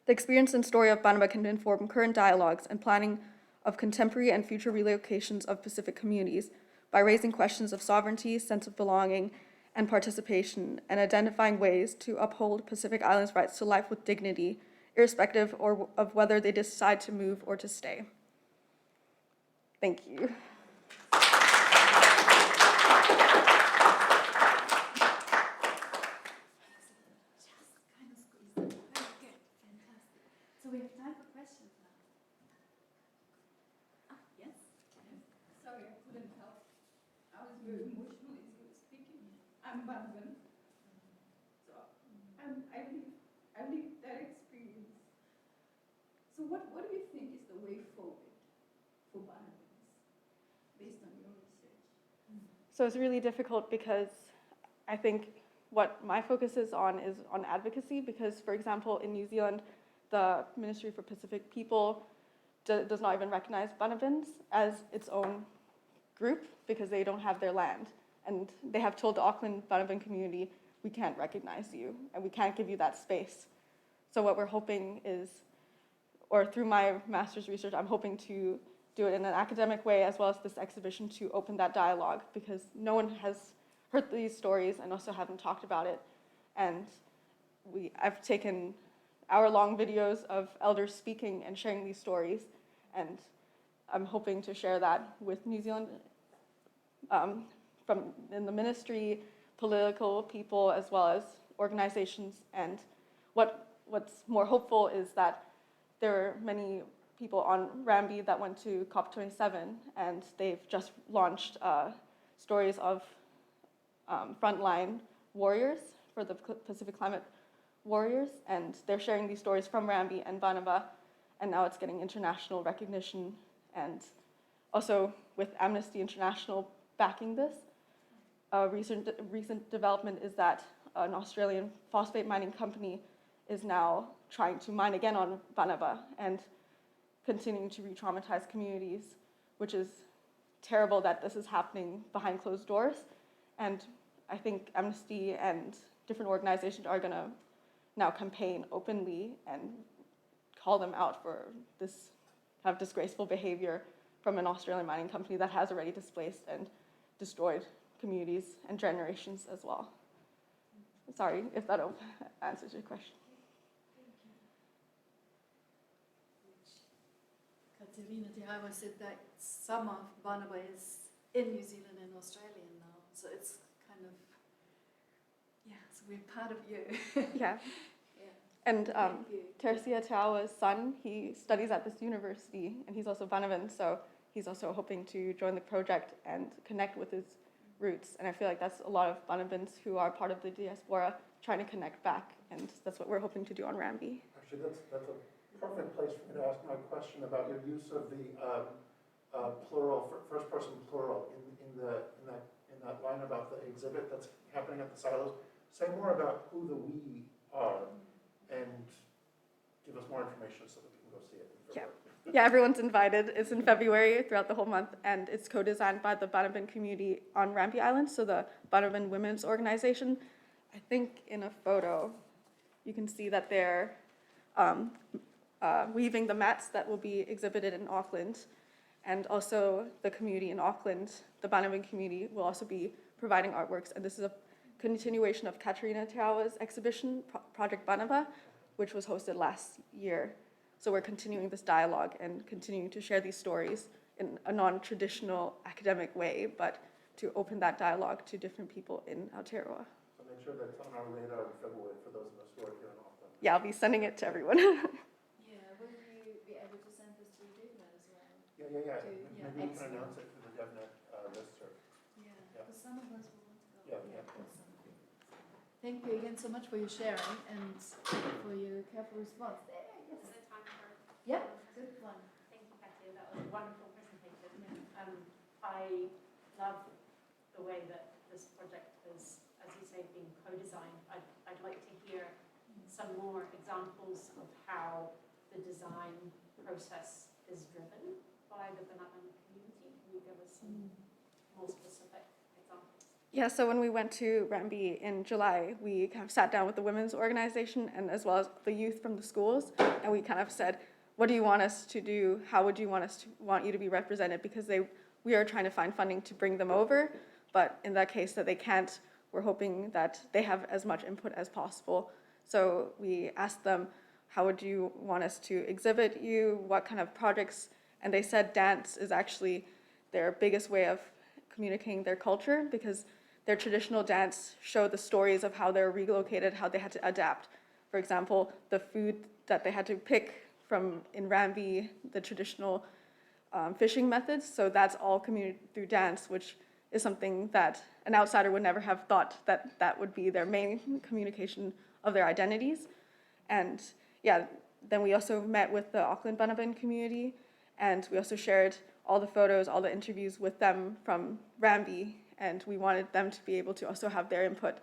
The experience and story of Banaba can inform current dialogues and planning of contemporary and future relocations of Pacific communities by raising questions of sovereignty, sense of belonging, and participation, and identifying ways to uphold Pacific Islands' rights to life with dignity, irrespective of whether they decide to move or to stay. Thank you. So we have time for questions now. Yes? Sorry, I couldn't help. I was very emotional as you were speaking. I'm Banaban. So I lived that experience. So what do you think is the way forward for Banabans based on your research? So it's really difficult because I think what my focus is on advocacy because, for example, in New Zealand, the Ministry for Pacific People does not even recognize Banabans as its own group because they don't have their land. And they have told the Auckland Banaban community, we can't recognize you and we can't give you that space. So what we're hoping is, or through my master's research, I'm hoping to do it in an academic way as well as this exhibition to open that dialogue because no one has heard these stories and also haven't talked about it. And I've taken hour-long videos of elders speaking and sharing these stories, and I'm hoping to share that with New Zealand from in the ministry, political people, as well as organizations. And what's more hopeful is that there are many people on Rambi that went to COP27, and they've just launched stories of frontline warriors for the Pacific Climate Warriors, and they're sharing these stories from Rambi and Banaba, and now it's getting international recognition, and also with Amnesty International backing this. A recent development is that an Australian phosphate mining company is now trying to mine again on Banaba and continuing to re-traumatize communities, which is terrible that this is happening behind closed doors. And I think Amnesty and different organizations are going to now campaign openly and call them out for this kind of disgraceful behavior from an Australian mining company that has already displaced and destroyed communities and generations as well. Sorry if that answers your question. Katerina Te Haiwa said that some of Banaba is in New Zealand and Australia now, so it's kind of, yeah, so we're part of you. Yeah. And Teresia Te Awa's son, he studies at this university, and he's also Banaban, so he's also hoping to join the project and connect with his roots. And I feel like that's a lot of Banabans who are part of the diaspora trying to connect back, and that's what we're hoping to do on Rambi. Actually, that's a perfect place for me to ask my question about your use of the plural, first-person plural in that line about the exhibit that's happening at the silos. Say more about who the we are, and give us more information so that we can go see it in February. Yeah, everyone's invited. It's in February throughout the whole month, and it's co-designed by the Banaban community on Rambi Island, so the Banaban Women's Organization. I think in a photo, you can see that they're weaving the mats that will be exhibited in Auckland, and also the community in Auckland, the Banaban community, will also be providing artworks, and this is a continuation of Katerina Te Awa's exhibition, Project Banaba, which was hosted last year. So we're continuing this dialogue and continuing to share these stories in a non-traditional academic way, but to open that dialogue to different people in Aotearoa. So make sure that's on our radar in February for those of us who are here in Auckland. Yeah, I'll be sending it to everyone. Yeah, will you be able to send this to DevNet as well? Yeah. Yeah, Maybe we can excellent. announce it through the DevNet listserv. Yeah, because some of us will want to go. Yeah. Awesome. Thank you again so much for your sharing and for your careful response. There, yes. Is there time for? Yep, good one. Thank you, Katia. That was a wonderful presentation. I love the way that this project has, as you say, been co-designed. I'd like to hear some more examples of how the design process is driven by the Banaban community. Can you give us some more specific examples? Yeah, so when we went to Rambi in July, we kind of sat down with the women's organization and as well as the youth from the schools, and we kind of said, what do you want us to do? How would you want you to be represented? Because we are trying to find funding to bring them over, but in that case that they can't, we're hoping that they have as much input as possible. So we asked them, how would you want us to exhibit you? What kind of projects? And they said dance is actually their biggest way of communicating their culture, because their traditional dance showed the stories of how they're relocated, how they had to adapt. For example, the food that they had to pick from in Rambi, the traditional fishing methods. So that's all communicated through dance, which is something that an outsider would never have thought that would be their main communication of their identities. And yeah, then we also met with the Auckland Banaban community, and we also shared all the photos, all the interviews with them from Rambi, and we wanted them to be able to also have their input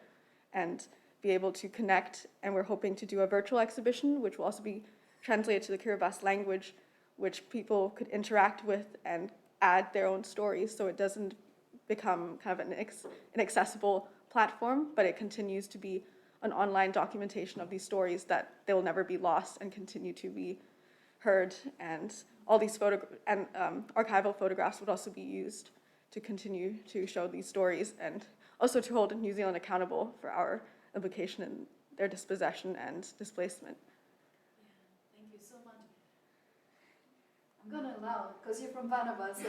and be able to connect. And we're hoping to do a virtual exhibition, which will also be translated to the Kiribati language, which people could interact with and add their own stories, so it doesn't become kind of an inaccessible platform, but it continues to be an online documentation of these stories that they will never be lost and continue to be heard. And all these archival photographs would also be used to continue to show these stories and also to hold New Zealand accountable for our implication in their dispossession and displacement. Yeah, thank you so much. I'm going to allow it because you're from Banaba, so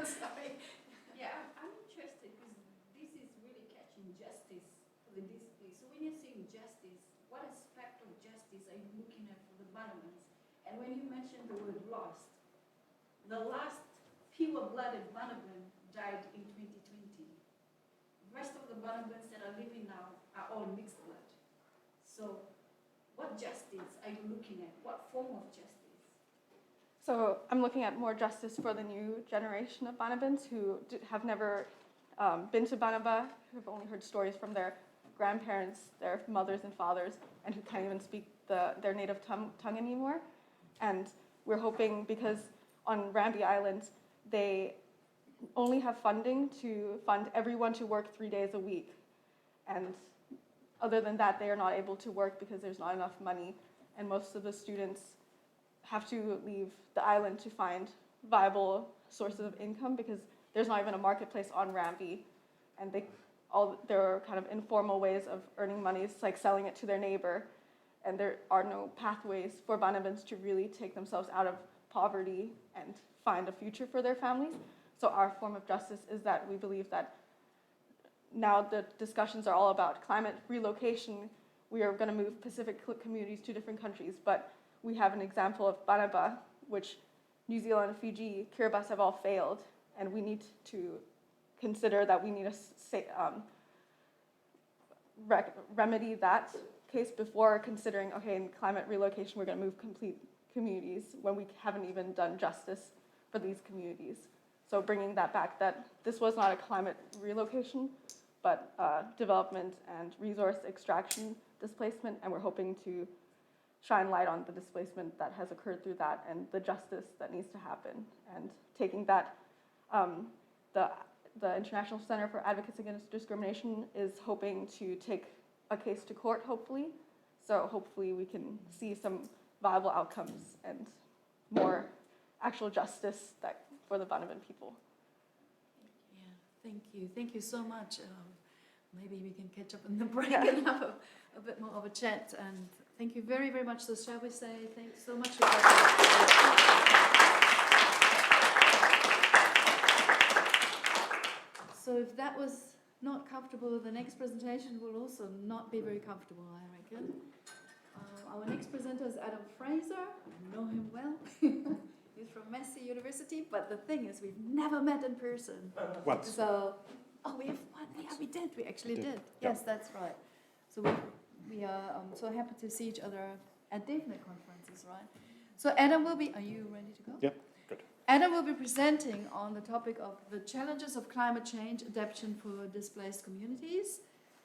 sorry. Yeah, I'm interested because this is really catching justice for the display. So when you're saying justice, what aspect of justice are you looking at for the Banabans? And And when you mentioned the word lost, the last pure-blooded Banabin died in 2020. The rest of the Banabins that are living now are all mixed blood. So what justice are you looking at? What form of justice? So I'm looking at more justice for the new generation of Banabans who have never been to Banaba, who have only heard stories from their grandparents, their mothers and fathers, and who can't even speak their native tongue anymore. And we're hoping, because on Rambi Island, they only have funding to fund everyone to work 3 days a week. And other than that, they are not able to work because there's not enough money. And most of the students have to leave the island to find viable sources of income because there's not even a marketplace on Rambi. And there are kind of informal ways of earning money. It's like selling it to their neighbor. And there are no pathways for Banabans to really take themselves out of poverty and find a future for their families. So our form of justice is that we believe that now the discussions are all about climate relocation. We are going to move Pacific communities to different countries, but we have an example of Banaba, which New Zealand, Fiji, Kiribati have all failed, and we need to consider that we need to remedy that case before considering, okay, in climate relocation, we're going to move complete communities when we haven't even done justice for these communities. So bringing that back, that this was not a climate relocation, but development and resource extraction displacement, and we're hoping to shine light on the displacement that has occurred through that and the justice that needs to happen. And taking that, the International Center for Advocacy Against Discrimination is hoping to take a case to court, hopefully. So hopefully we can see some viable outcomes and more actual justice for the Banabin people. Yeah, thank you. Thank you so much. Maybe we can catch up in the break and have a bit more of a chat. And thank you very, very much. So shall we say thanks so much for So if that was not comfortable, the next presentation will also not be very comfortable, I reckon. Our next presenter is Adam Fraser. I know him well. He's from Massey University, but the thing is, we've never met in person. Once. So, we have one. Yeah, we did. We actually did. Yes, that's right. So we are so happy to see each other at DevNet conferences, right? So Adam will be. Are you ready to go? Yep. Good. Adam will be presenting on the topic of the challenges of climate change adaptation for displaced communities,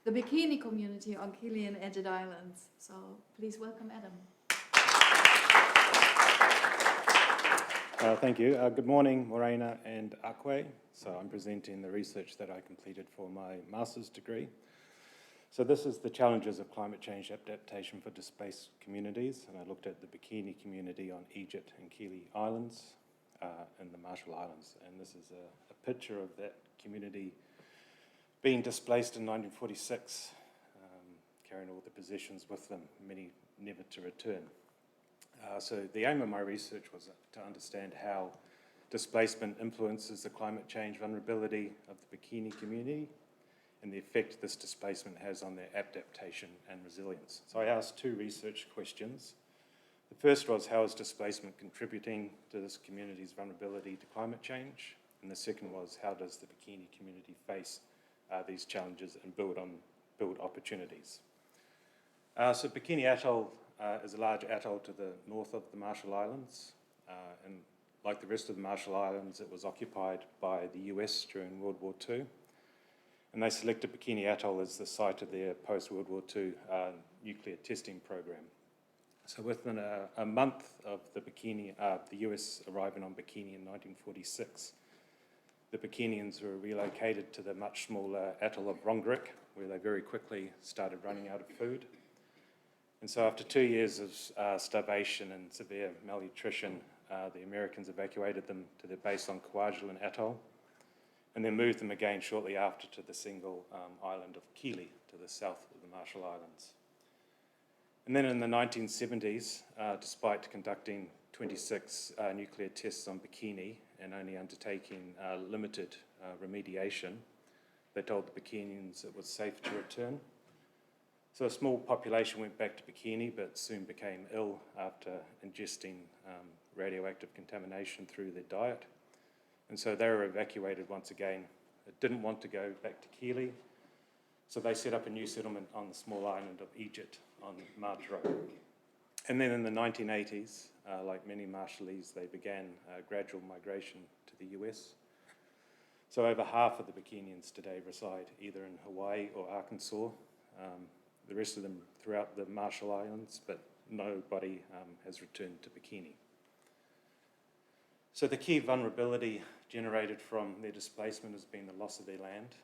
the Bikini community on Kili and Edgewood Islands. So please welcome Adam. Thank you. Good morning, Morena and Akwe. So I'm presenting the research that I completed for my master's degree. So this is the challenges of climate change adaptation for displaced communities, and I looked at the Bikini community on Egypt and Kili Islands and the Marshall Islands. And this is a picture of that community being displaced in 1946, carrying all the possessions with them, many never to return. So the aim of my research was to understand how displacement influences the climate change vulnerability of the Bikini community and the effect this displacement has on their adaptation and resilience. So I asked two research questions. The first was, how is displacement contributing to this community's vulnerability to climate change? And the second was, how does the Bikini community face these challenges and build opportunities? So Bikini Atoll is a large atoll to the north of the Marshall Islands, and like the rest of the Marshall Islands, it was occupied by the US during World War II, and they selected Bikini Atoll as the site of their post-World War II nuclear testing program. So within a month of the US arriving on Bikini in 1946, the Bikinians were relocated to the much smaller atoll of Rongerik, where they very quickly started running out of food. And so after 2 years of starvation and severe malnutrition, the Americans evacuated them to their base on Kwajalein Atoll, and then moved them again shortly after to the single island of Kili, to the south of the Marshall Islands. And then in the 1970s, despite conducting 26 nuclear tests on Bikini and only undertaking limited remediation, they told the Bikinians it was safe to return. So a small population went back to Bikini, but soon became ill after ingesting radioactive contamination through their diet. And so they were evacuated once again. They didn't want to go back to Kili, so they set up a new settlement on the small island of Egypt on Marjaro. And then in the 1980s, like many Marshallese, they began gradual migration to the US. So over half of the Bikinians today reside either in Hawaii or Arkansas, the rest of them throughout the Marshall Islands, but nobody has returned to Bikini. So the key vulnerability generated from their displacement has been the loss of their land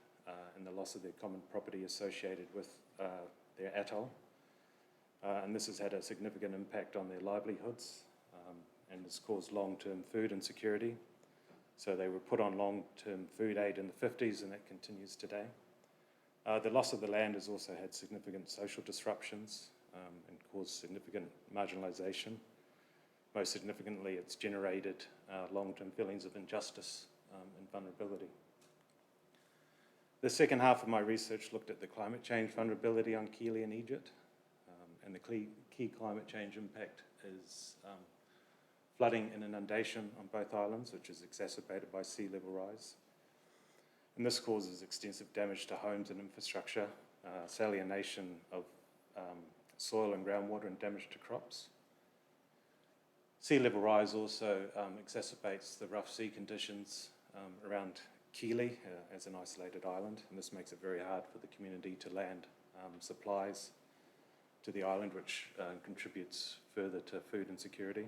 and the loss of their common property associated with their atoll. And this has had a significant impact on their livelihoods and has caused long-term food insecurity. So they were put on long-term food aid in the 50s, and that continues today. The loss of the land has also had significant social disruptions and caused significant marginalisation. Most significantly, it's generated long-term feelings of injustice and vulnerability. The second half of my research looked at the climate change vulnerability on Kili and Egypt, and the key climate change impact is flooding and inundation on both islands, which is exacerbated by sea level rise. And this causes extensive damage to homes and infrastructure, salination of soil and groundwater, and damage to crops. Sea level rise also exacerbates the rough sea conditions around Kili as an isolated island, and this makes it very hard for the community to land supplies to the island, which contributes further to food insecurity.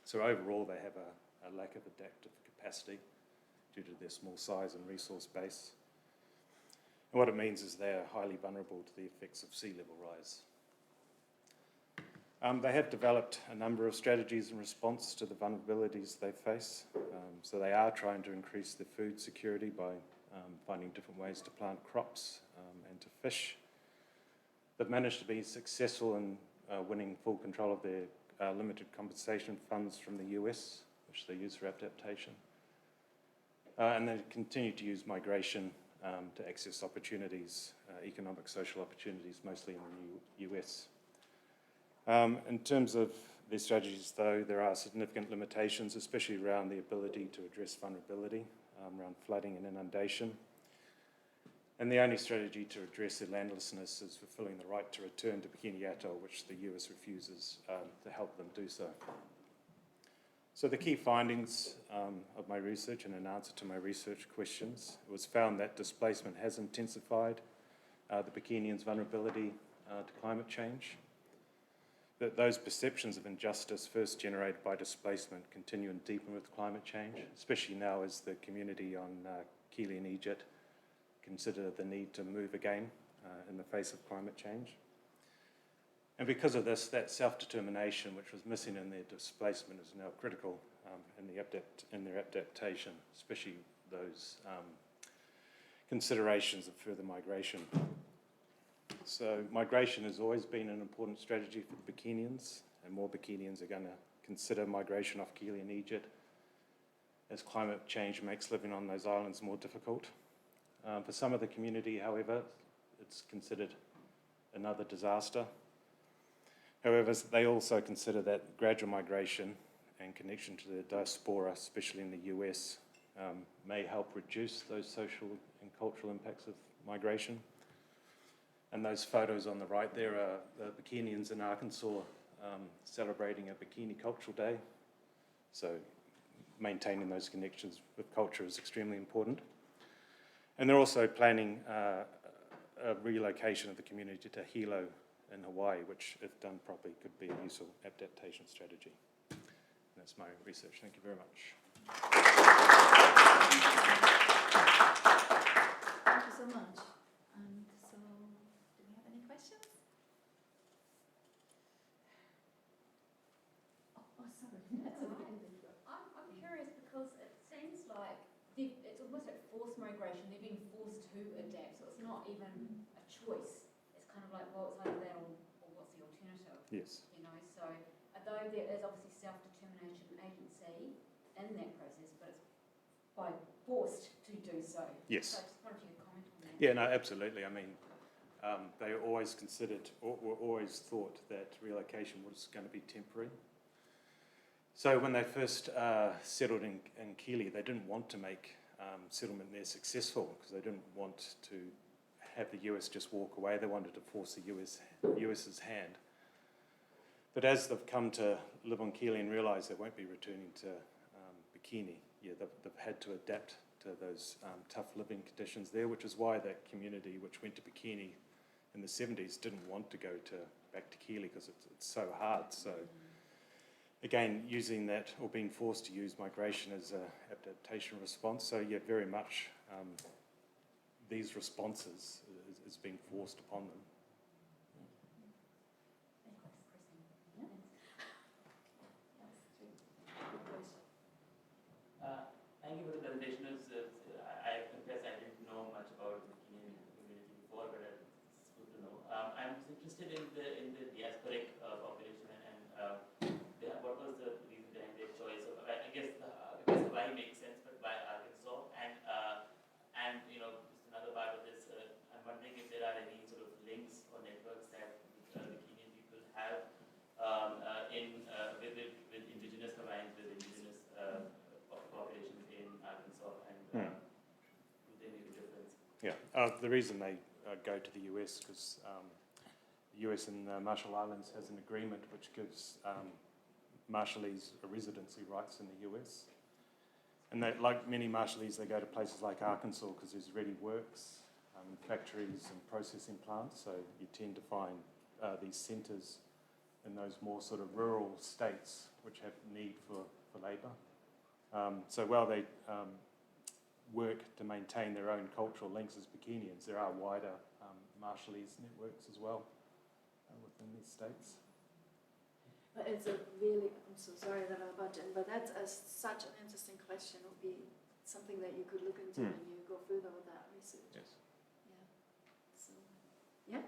So overall, they have a lack of adaptive capacity due to their small size and resource base. And what it means is they are highly vulnerable to the effects of sea level rise. They have developed a number of strategies in response to the vulnerabilities they face. So they are trying to increase their food security by finding different ways to plant crops and to fish. They've managed to be successful in winning full control of their limited compensation funds from the US, which they use for adaptation. And they continue to use migration to access opportunities, economic, social opportunities, mostly in the US. In terms of their strategies, though, there are significant limitations, especially around the ability to address vulnerability, around flooding and inundation. And the only strategy to address their landlessness is fulfilling the right to return to Bikini Atoll, which the US refuses to help them do so. So the key findings of my research, and in answer to my research questions, it was found that displacement has intensified the Bikinians' vulnerability to climate change, that those perceptions of injustice first generated by displacement continue and deepen with climate change, especially now as the community on Kili and Egypt consider the need to move again in the face of climate change. And because of this, that self-determination, which was missing in their displacement, is now critical in their adaptation, especially those considerations of further migration. So migration has always been an important strategy for the Bikinians, and more Bikinians are going to consider migration off Kili and Egypt as climate change makes living on those islands more difficult. For some of the community, however, it's considered another disaster. However, they also consider that gradual migration and connection to the diaspora, especially in the US, may help reduce those social and cultural impacts of migration. And those photos on the right there are the Bikinians in Arkansas celebrating a Bikini Cultural Day. So maintaining those connections with culture is extremely important. And they're also planning a relocation of the community to Hilo in Hawaii, which, if done properly, could be a useful adaptation strategy. And that's my research. Thank you very much. Thank you so much. So, do we have any questions? Oh, sorry. I'm curious because it seems like it's almost like forced migration. They're being forced to adapt, so it's not even a choice. It's kind of like, well, it's either that or what's the alternative? Yes. You know, so although there is obviously self-determination agency in that process, but it's by forced to do so. Yes. So I just wanted you to comment on that. Yeah, no, absolutely. I mean, they always considered, or were always thought that relocation was going to be temporary. So when they first settled in Keeley, they didn't want to make settlement there successful because they didn't want to have the US just walk away. They wanted to force the US's hand. But as they've come to live on Keeley and realise they won't be returning to Bikini, they've had to adapt to those tough living conditions there, which is why that community which went to Bikini in the 70s didn't want to go back to Keeley because it's so hard. So again, using that or being forced to use migration as an adaptation response. So yeah, very much these responses is being forced upon them. Thank you for the presentation. I confess I didn't know much about the Kenyan community before, but it's good to know. I'm interested in the diasporic population and what was the reason behind their choice of, I guess Hawaii makes sense, but why Arkansas? And just another part of this, I'm wondering if there are any sort of links or networks that the Kenyan people have with indigenous Hawaiians, with indigenous populations in Arkansas, and do they make a difference? Yeah, the reason they go to the US because the US and the Marshall Islands has an agreement which gives Marshallese a residency rights in the US. And they, like many Marshallese, they go to places like Arkansas because there's ready works, factories and processing plants. So you tend to find these centres in those more sort of rural states which have need for labour. So while they work to maintain their own cultural links as Bikinians, there are wider Marshallese networks as well within these states. But it's a really, I'm so sorry that I butt in, but that's such an interesting question. It would be something that you could look into when you go further with that research. Yes. Yeah. So, yeah?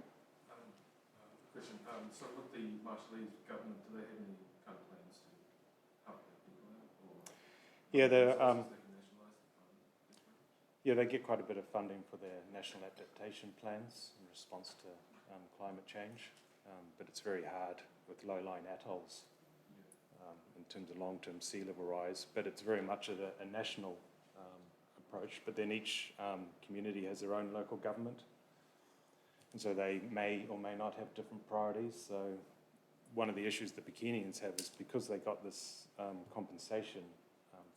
Question. So with the Marshallese government, do they have any kind of plans to help their people out? Or Yeah, they they get quite a bit of funding for their national adaptation plans in response to climate change, but it's very hard with low-lying atolls in terms of long-term sea level rise. But it's very much a national approach. But then each community has their own local government, and so they may or may not have different priorities. So one of the issues that Bikinians have is because they got this compensation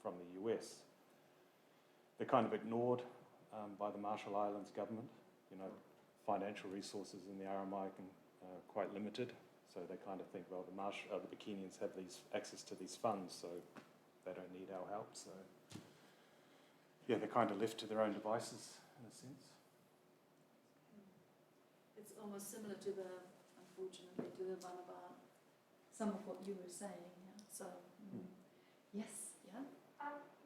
from the US, they're kind of ignored by the Marshall Islands government. Financial resources in the RMI are quite limited, so they kind of think, well, the Bikinians have these access to these funds, so they don't need our help. So yeah, they're kind of left to their own devices in a sense. It's almost similar to unfortunately, to the Banaba, some of what you were saying. Yeah? So, yes, yeah?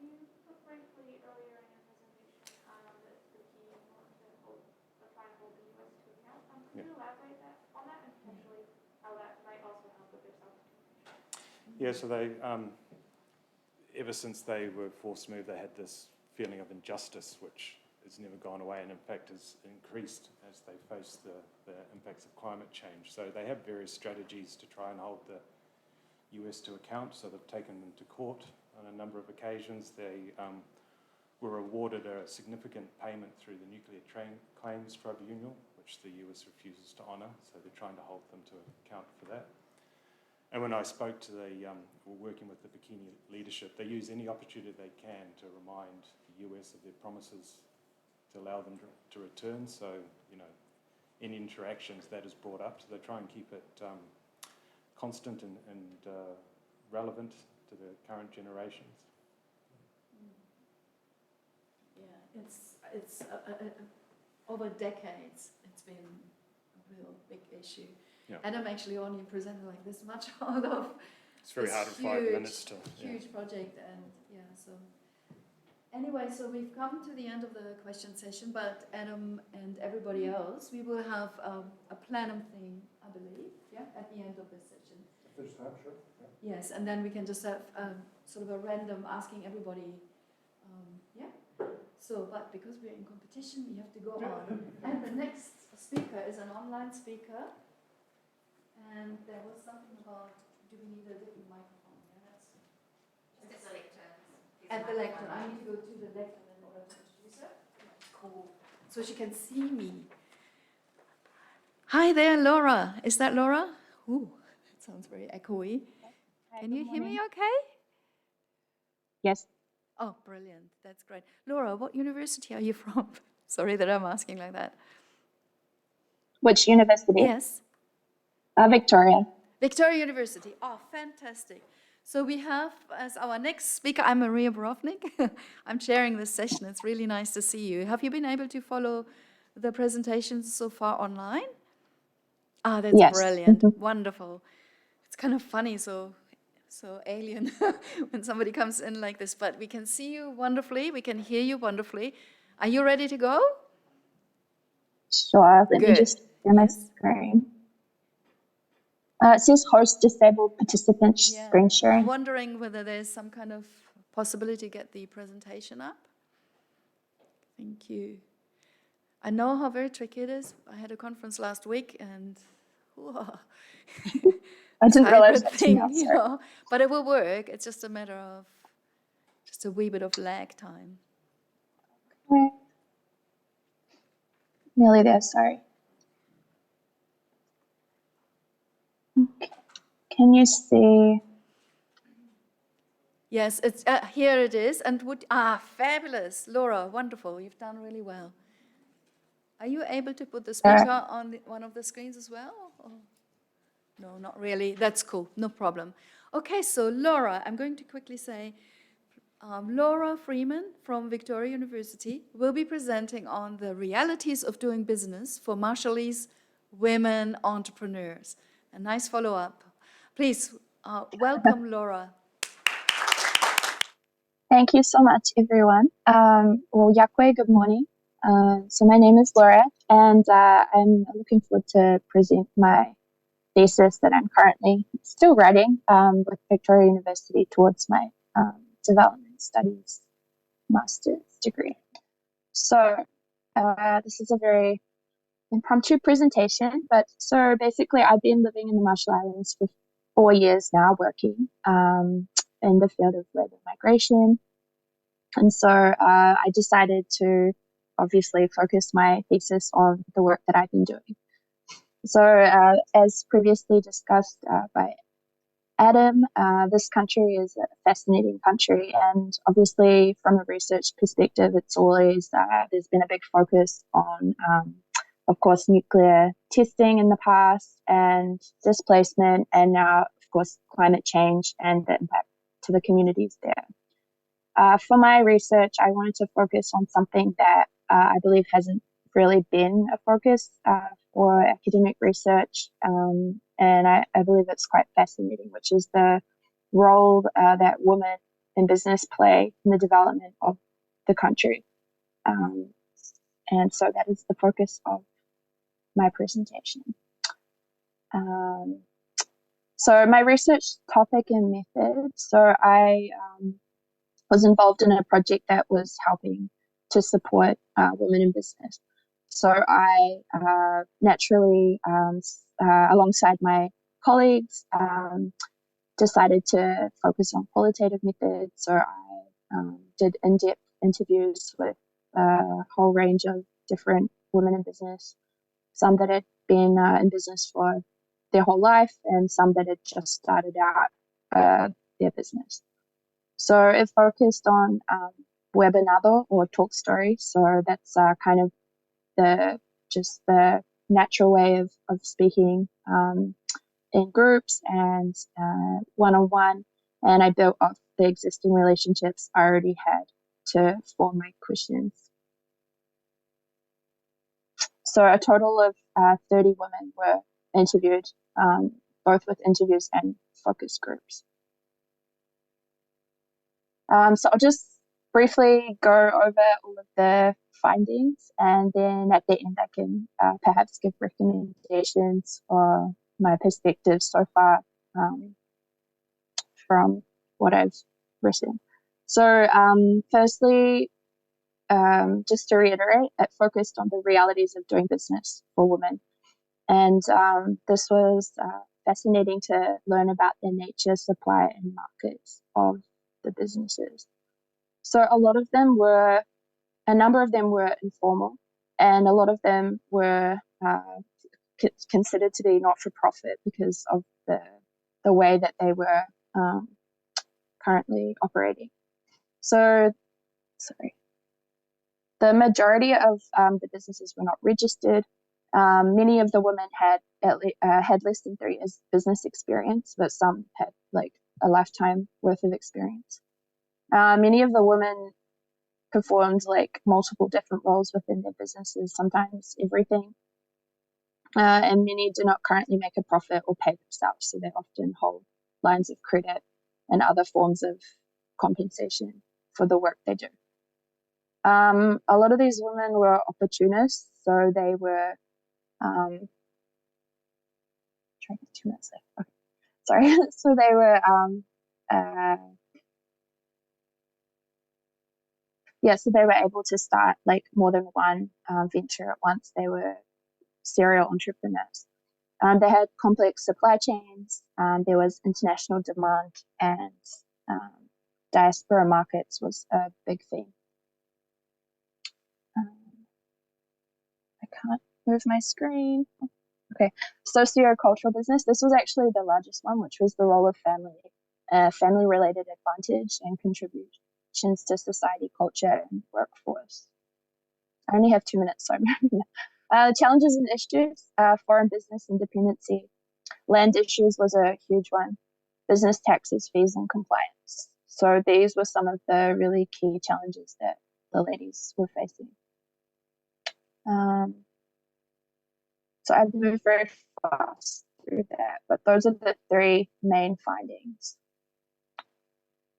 You put briefly earlier in your presentation that the key want to try and hold the US to account. Could you elaborate on that and potentially how that might also help with their self-determination? Yeah, so they, ever since they were forced to move, they had this feeling of injustice, which has never gone away and in fact has increased as they face the impacts of climate change. So they have various strategies to try and hold the US to account. So they've taken them to court on a number of occasions. They were awarded a significant payment through the Nuclear Claims Tribunal, which the US refuses to honour. So they're trying to hold them to account for that. And when I spoke to we're working with the Bikini leadership, they use any opportunity they can to remind the US of their promises to allow them to return. So, in interactions that is brought up, so they try and keep it constant and relevant to the current generations. Yeah, it's over decades, it's been a real big issue. Yeah. And I'm actually only presenting like this much out of It's very hard in 5 minutes to... Huge project, and so... Anyway, so we've come to the end of the question session, but Adam and everybody else, we will have a plenum thing, I believe, at the end of this session. If there's time, sure. Yeah. Yes, and then we can just have sort of a random asking everybody, So, but because we're in competition, we have to go on. And the next speaker is an online speaker. And there was something about, do we need a different microphone? Yeah, that's Just at the lectern. at the lectern. I need to go to the lectern in order to introduce her. Cool. So she can see me. Hi there, Laura. Is that Laura? Ooh, that sounds very echoey. Can you hear me okay? Yes. Oh, brilliant. That's great. Laura, what university are you from? Sorry that I'm asking like that. Which university? Yes. Victoria. Victoria University. Oh, fantastic. So we have as our next speaker, I'm Maria Borovnik. I'm chairing this session. It's really nice to see you. Have you been able to follow the presentations so far online? Ah, that's Yes. brilliant. Wonderful. It's kind of funny, so alien when somebody comes in like this, but we can see you wonderfully. We can hear you wonderfully. Are you ready to go? Sure. Let me Good. just share my screen. It says host disabled participant screen I'm sharing. wondering whether there's some kind of possibility to get the presentation up. Thank you. I know how very tricky it is. I had a conference last week and whoa, I didn't realize hybrid that's thing, now, you sorry. know, but it will work. It's just a matter of just a wee bit of lag time. Okay. Nearly there, sorry. Okay. Can you see? Yes, it's here it is. And fabulous. Laura, wonderful. You've done really well. Are you able to put the speaker on one of the screens as well? Or? No, not really. That's cool. No problem. Okay, so Laura, I'm going to quickly say, Laura Freeman from Victoria University will be presenting on the realities of doing business for Marshallese women entrepreneurs. A nice follow-up. Please welcome Laura. Thank you so much, everyone. Well, Yakwe, good morning. So my name is Laura, and I'm looking forward to present my thesis that I'm currently still writing with Victoria University towards my development studies master's degree. So this is a very impromptu presentation, but so basically I've been living in the Marshall Islands for 4 years now, working in the field of labor migration. And so I decided to obviously focus my thesis on the work that I've been doing. So as previously discussed by Adam, this country is a fascinating country, and obviously from a research perspective, it's always, there's been a big focus on, of course, nuclear testing in the past and displacement, and now, of course, climate change and the impact to the communities there. For my research, I wanted to focus on something that I believe hasn't really been a focus for academic research, and I believe it's quite fascinating, which is the role that women in business play in the development of the country. And so that is the focus of my presentation. So my research topic and method, so I was involved in a project that was helping to support women in business. So I naturally, alongside my colleagues, decided to focus on qualitative methods. So I did in-depth interviews with a whole range of different women in business, some that had been in business for their whole life and some that had just started out their business. So it focused on webinar or talk stories. So that's kind of the natural way of speaking in groups and one-on-one. And I built off the existing relationships I already had to form my questions. So a total of 30 women were interviewed, both with interviews and focus groups. So I'll just briefly go over all of the findings, and then at the end I can perhaps give recommendations or my perspectives so far from what I've written. So firstly, just to reiterate, it focused on the realities of doing business for women. And this was fascinating to learn about the nature, supply, and markets of the businesses. So a number of them were informal, and a lot of them were considered to be not-for-profit because of the way that they were currently operating. So, sorry. The majority of the businesses were not registered. Many of the women had less than 3 years business experience, but some had like a lifetime worth of experience. Many of the women performed like multiple different roles within their businesses, sometimes everything. And many do not currently make a profit or pay themselves, so they often hold lines of credit and other forms of compensation for the work they do. A lot of these women were opportunists, so they were trying to 2 minutes left. Okay. Sorry. So they were so they were able to start like more than one venture at once. They were serial entrepreneurs. They had complex supply chains. There was international demand, and diaspora markets was a big theme. I can't move my screen. Okay, socio-cultural business. This was actually the largest one, which was the role of family-related advantage and contributions to society, culture, and workforce. I only have 2 minutes, so challenges and issues, foreign business independency. Land issues was a huge one. Business taxes, fees, and compliance. So these were some of the really key challenges that the ladies were facing. So I've moved very fast through that, but those are the 3 main findings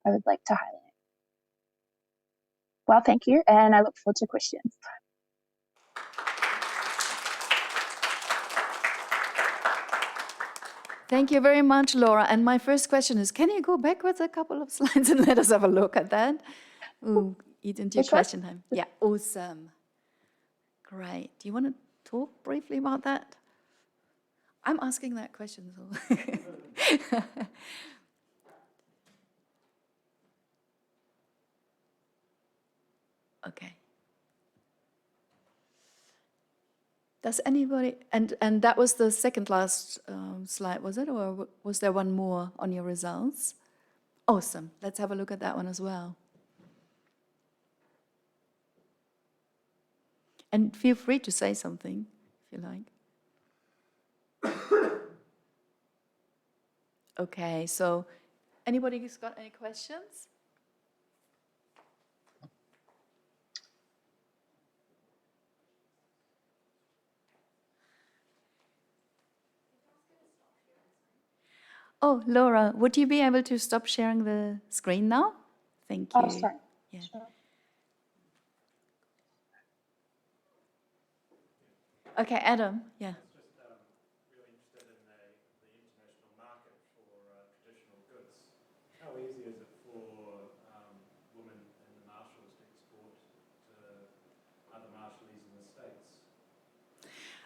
I would like to highlight. Well, thank you, and I look forward to questions. Thank you very much, Laura. And my first question is, can you go backwards a couple of slides and let us have a look at that? Ooh, eat into your question time. Yeah, awesome. Great. Do you want to talk briefly about that? I'm asking that question. So. Okay. Does anybody, and that was the second last slide, was it? Or was there one more on your results? Awesome. Let's have a look at that one as well. And feel free to say something if you like. Okay, so anybody who's got any questions? Oh, Laura, would you be able to stop sharing the screen now? Thank you. Oh, sorry. Yeah. Sure. Okay, Adam, yeah. Just really interested in the international market for traditional goods. How easy is it for women in the marshals to export to other marshalies in the States?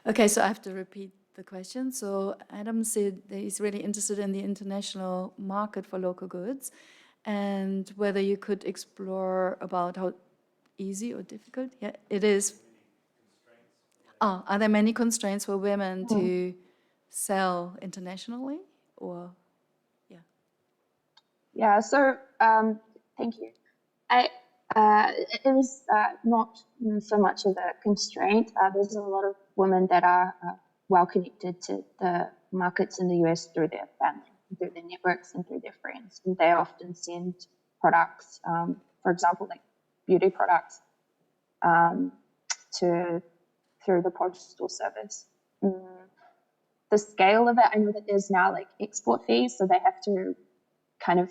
Okay, so I have to repeat the question. So Adam said that he's really interested in the international market for local goods and whether you could explore about how easy or difficult it is. Oh, are there many constraints for women to sell internationally or, yeah? Yeah, so thank you. It is not so much of a constraint. There's a lot of women that are well connected to the markets in the US through their family, through their networks, and through their friends. And they often send products, for example, like beauty products, through the postal service. The scale of it, I know that there's now like export fees, so they have to kind of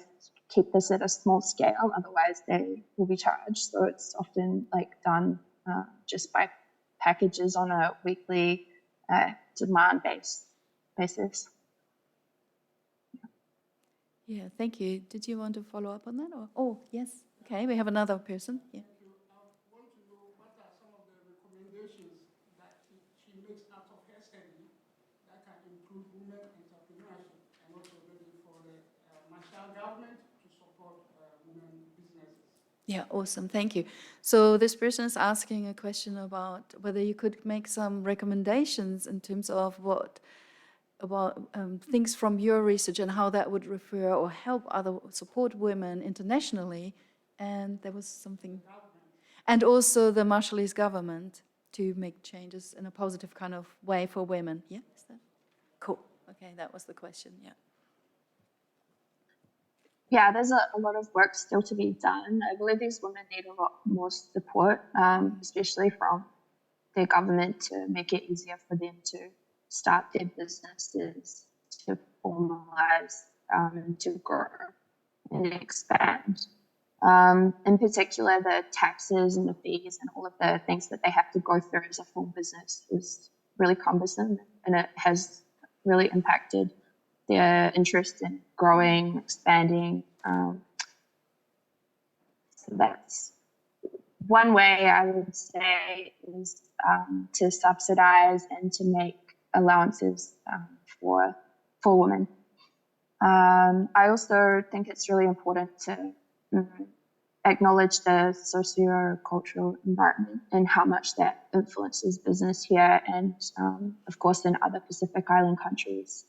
keep this at a small scale, otherwise they will be charged. So it's often like done just by packages on a weekly demand basis. Yeah, thank you. Did you want to follow up on that? Or? Oh, yes. Okay, we have another person. Yeah. I want to know Yeah, awesome. Thank you. So this person is asking a question about whether you could make some recommendations in terms of what about things from your research and how that would refer or help other support women internationally. And there was something, and also the Marshallese government to make changes in a positive kind of way for women. Yeah, is that cool? Okay, that was the question. Yeah. Yeah, there's a lot of work still to be done. I believe these women need a lot more support, especially from their government to make it easier for them to start their businesses, to formalize, to grow and expand. In particular, the taxes and the fees and all of the things that they have to go through as a full business is really cumbersome, and it has really impacted their interest in growing, expanding. So that's one way I would say is to subsidize and to make allowances for women. I also think it's really important to acknowledge the socio-cultural environment and how much that influences business here and, of course, in other Pacific Island countries,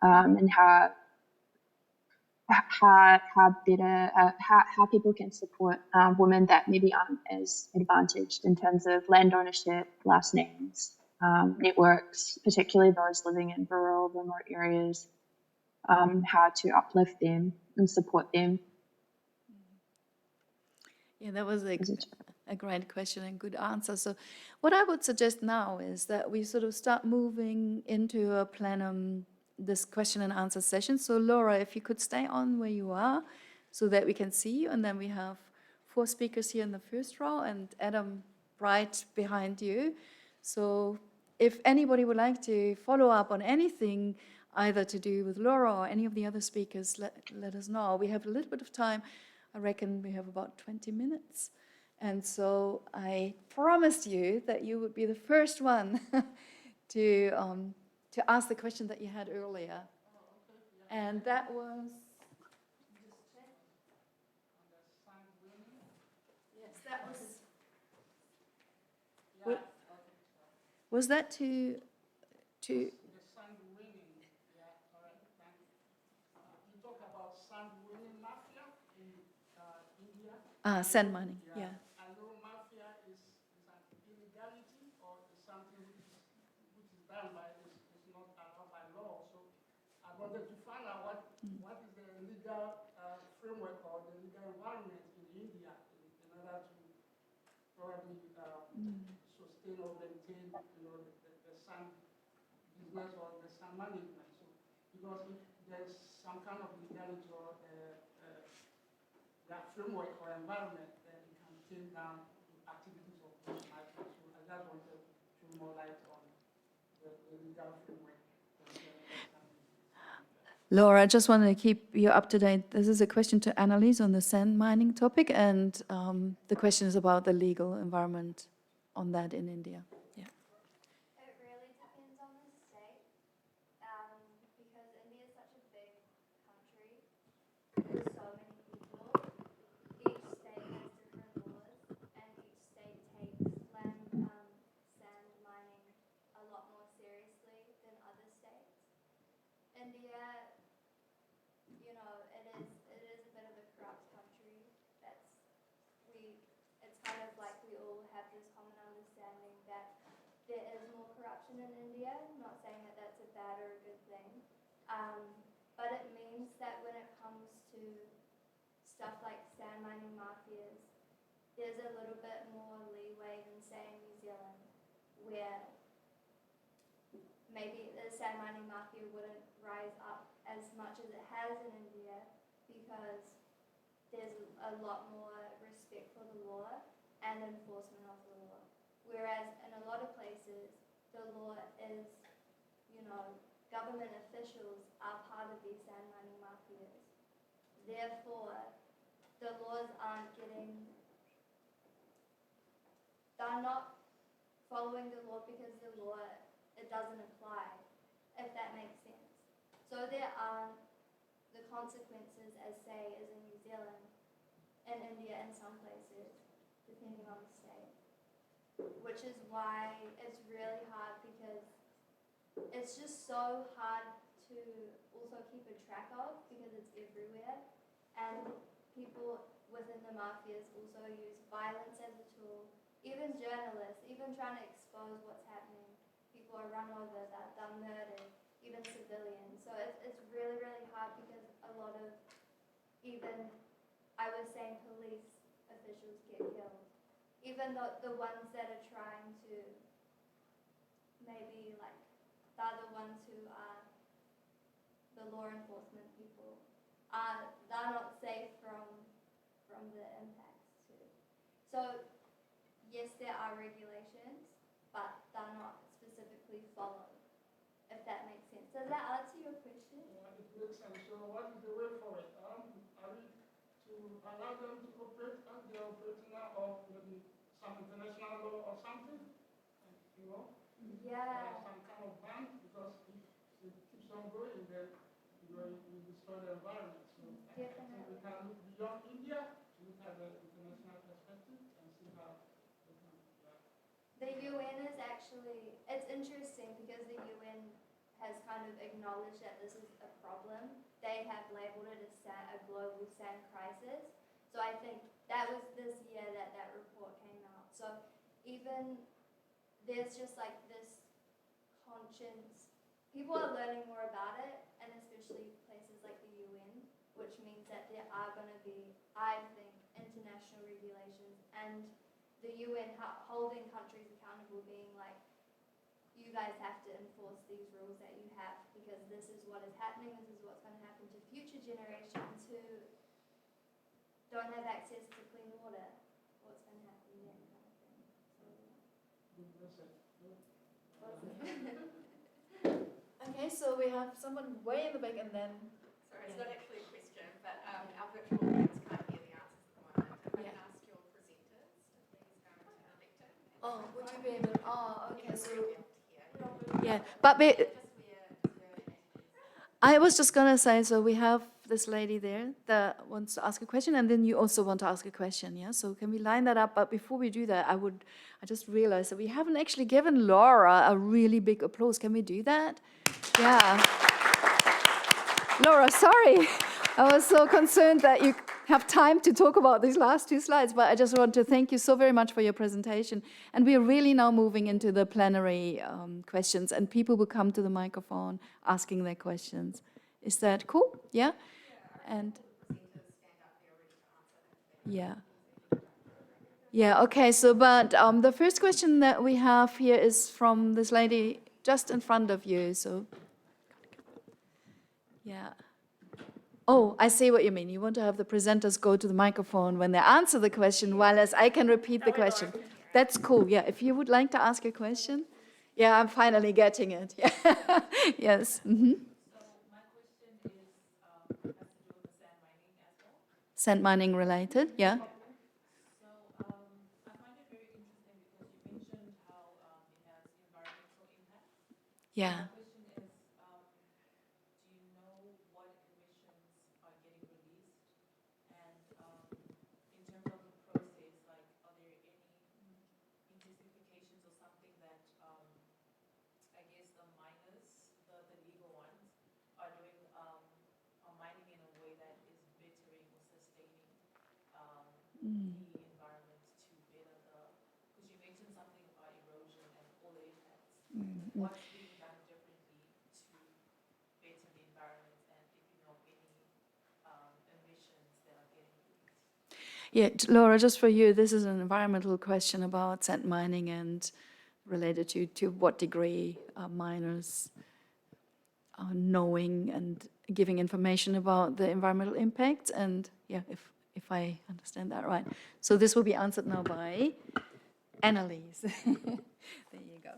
and how people can support women that maybe aren't as advantaged in terms of land ownership, last names, networks, particularly those living in rural, remote areas, how to uplift them and support them. Yeah, that was a great question and good answer. So what I would suggest now is that we sort of start moving into a plenum, this question and answer session. So Laura, if you could stay on where you are so that we can see you. And then we have 4 speakers here in the first row and Adam right behind you. So if anybody would like to follow up on anything, either to do with Laura or any of the other speakers, let us know. We have a little bit of time. I reckon we have about 20 minutes. And so I promised you that you would be the first one to ask the question that you had earlier. And that was... Yes, that was... Was that to... The sand winning, yeah, correct, thank you. You talk about sand winning mafia in India. sand mining, yeah. I know mafia is an illegality or is something which is done by, is not allowed by law. So I wanted to find out what is the legal framework or the legal environment in India in order to probably sustain or maintain, the sand business or the sand management. So, because if there's some kind of legality or that framework or environment, then it can tame down the activities of those migrants. So I just wanted to throw more light on the legal framework. Laura, I just wanted to keep you up to date. This is a question to Annalise on the sand mining topic, and the question is about the legal environment on that in India. Yeah. It really depends on the state, because India is such a big country with so many people. Each state has different laws, and each state takes sand mining a lot more seriously than other states. India, it is a bit of a corrupt country. It's kind of like we all have this common understanding that there is more corruption in India. I'm not saying that that's a bad or a good thing, but it means that when it comes to stuff like sand mining mafias, there's a little bit more leeway than say in New Zealand, where maybe the sand mining mafia wouldn't rise up as much as it has in India because there's a lot more respect for the law and enforcement of the law. Whereas in a lot of places, the law is, government officials are part of these sand mining mafias. Therefore, the laws they're not following the law because the law, it doesn't apply, if that makes sense. So there aren't the consequences as, say, as in New Zealand, in India in some places, depending on the state. Which is why it's really hard because it's just so hard to also keep a track of because it's everywhere. And people within the mafias also use violence as a tool. Even journalists, even trying to expose what's happening, people are run over, they're murdered, even civilians. So it's really, really hard because a lot of even, I was saying, police officials get killed. Even though the ones that are trying to maybe like, they're the ones who are the law enforcement people, they're not safe from the impacts too. So yes, there are regulations, but they're not specifically followed, if that makes sense. Does that answer your question? It makes sense. So what is the way forward? Are we to allow them to operate as they are operating now, or maybe some international law or something? You know? Yeah. Some kind of ban, because if it keeps on going, then you destroy the environment. So I think we can look beyond India to look at the international perspective and see how we can. The UN is actually, it's interesting because the UN has kind of acknowledged that this is a problem. They have labeled it as a global sand crisis. So I think that was this year that report came out. So even there's just like this conscience. People are learning more about it, and especially places like the UN, which means that there are going to be, I think, international regulations and the UN holding countries accountable, being like, you guys have to enforce these rules that you have because this is what is happening, this is what's going to happen to future generations who don't have access to clean water. What's going to happen then, kind of thing. Okay, so we have someone way in the back and then... Sorry, it's not actually a question, but our virtual audience can't hear the answers at the moment. If I can ask your presenters to please go into the lectern. Oh, would you be able... Oh, okay, so... Yeah, but I was just going to say, so we have this lady there that wants to ask a question, and then you also want to ask a question, yeah? So can we line that up? But before we do that, I just realized that we haven't actually given Laura a really big applause. Can we do that? Yeah. Laura, sorry. I was so concerned that you have time to talk about these last two slides, but I just want to thank you so very much for your presentation. And we're really now moving into the plenary questions, and people will come to the microphone asking their questions. Is that cool? Yeah? And yeah. Yeah, okay, so but the first question that we have here is from this lady just in front of you, so yeah. Oh, I see what you mean. You want to have the presenters go to the microphone when they answer the question, while as I can repeat the question. That's cool, yeah. If you would like to ask a question. Yeah, I'm finally getting it. Yeah. Yes. Mm-hmm. So my question is, has to do with the sand mining as well. Sand mining related, yeah. So I find it very interesting because you mentioned how it has environmental impact. Yeah. My question is, do you know what emissions are getting released? And in terms of the process, like, are there any intensifications or something that I guess the miners, the legal ones, are doing, are mining in a way that is bettering or sustaining the environment to better the, because you mentioned something about erosion and all the impacts. What's being done differently to better the environment, and if you know any emissions that are getting released? Yeah, Laura, just for you, this is an environmental question about sand mining and related to what degree miners are knowing and giving information about the environmental impacts, and yeah, if I understand that right. So this will be answered now by Annalise. There you go.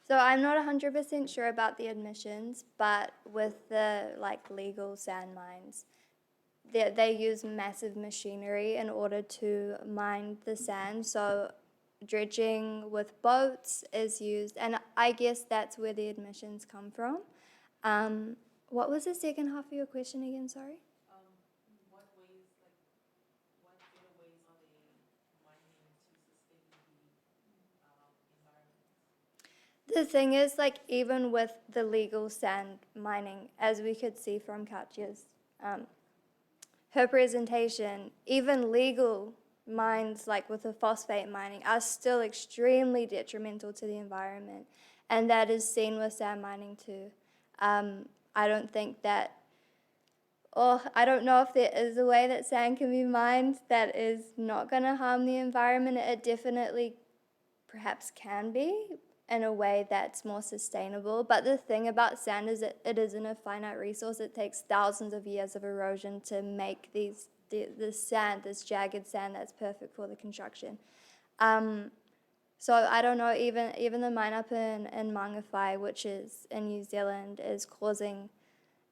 So I'm not 100% sure about the admissions, but with the like legal sand mines, they use massive machinery in order to mine the sand. So dredging with boats is used, and I guess that's where the admissions come from. What was the second half of your question again, sorry? What ways, like, what the thing is, like, even with the legal sand mining, as we could see from Katya's her presentation, even legal mines, like with the phosphate mining, are still extremely detrimental to the environment, and that is seen with sand mining too. I don't think that, or I don't know if there is a way that sand can be mined that is not going to harm the environment. It definitely perhaps can be in a way that's more sustainable. But the thing about sand is that it isn't a finite resource. It takes thousands of years of erosion to make this sand, this jagged sand that's perfect for the construction. So I don't know, even the mine up in Mangawhai, which is in New Zealand, is causing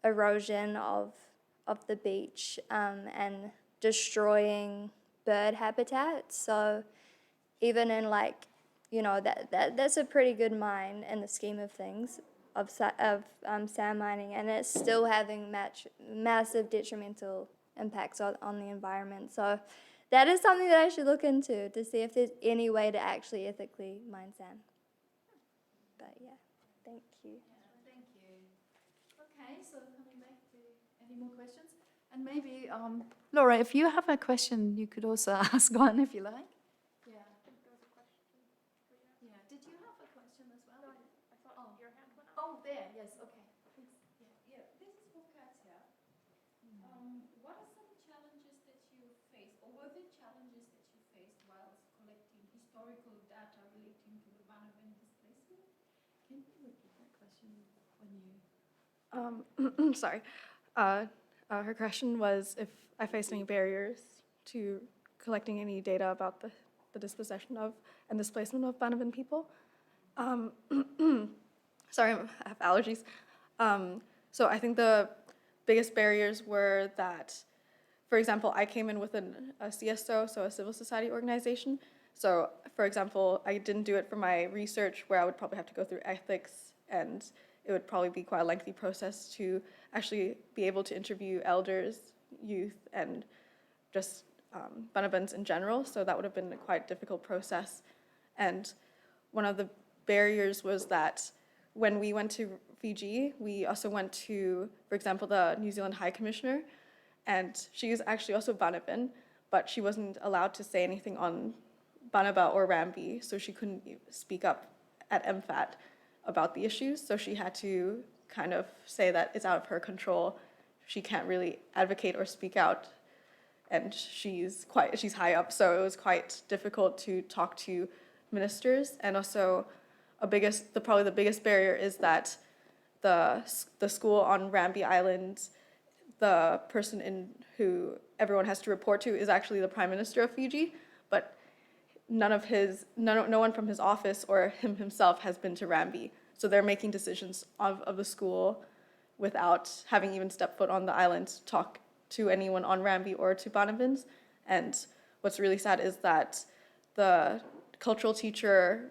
erosion of the beach and destroying bird habitat. So even in, like, you know, that's a pretty good mine in the scheme of things of sand mining, and it's still having massive detrimental impacts on the environment. So that is something that I should look into to see if there's any way to actually ethically mine sand. But yeah, thank you. Thank you. Okay, so coming back to any more questions? And maybe, Laura, if you have a question, you could also ask one if you like. Yeah. Yeah. Did you have a question as well? I thought your hand went up. Oh, there. Yes. Okay. Please. Yeah, this is for Katya. What are some challenges that you faced, or were there challenges that you faced while collecting historical data relating to the Banaban displacement? Can you repeat that question when you? Sorry. Her question was if I faced any barriers to collecting any data about the dispossession of and displacement of Banaban people. Sorry, I have allergies. So I think the biggest barriers were that, for example, I came in with a CSO, so a civil society organization. So, for example, I didn't do it for my research, where I would probably have to go through ethics, and it would probably be quite a lengthy process to actually be able to interview elders, youth, and just Banabans in general. So that would have been a quite difficult process. And one of the barriers was that when we went to Fiji, we also went to, for example, the New Zealand High Commissioner, and she is actually also Banaban, but she wasn't allowed to say anything on Banaba or Rambi, so she couldn't speak up at MFAT about the issues, so she had to kind of say that it's out of her control. She can't really advocate or speak out, and she's high up, so it was quite difficult to talk to ministers. And also probably the biggest barrier is that the school on Rambi Island, the person who everyone has to report to is actually the Prime Minister of Fiji, but no one from his office or him himself has been to Rambi. So they're making decisions of the school without having even stepped foot on the island to talk to anyone on Rambi or to Banabans. And what's really sad is that the cultural teacher,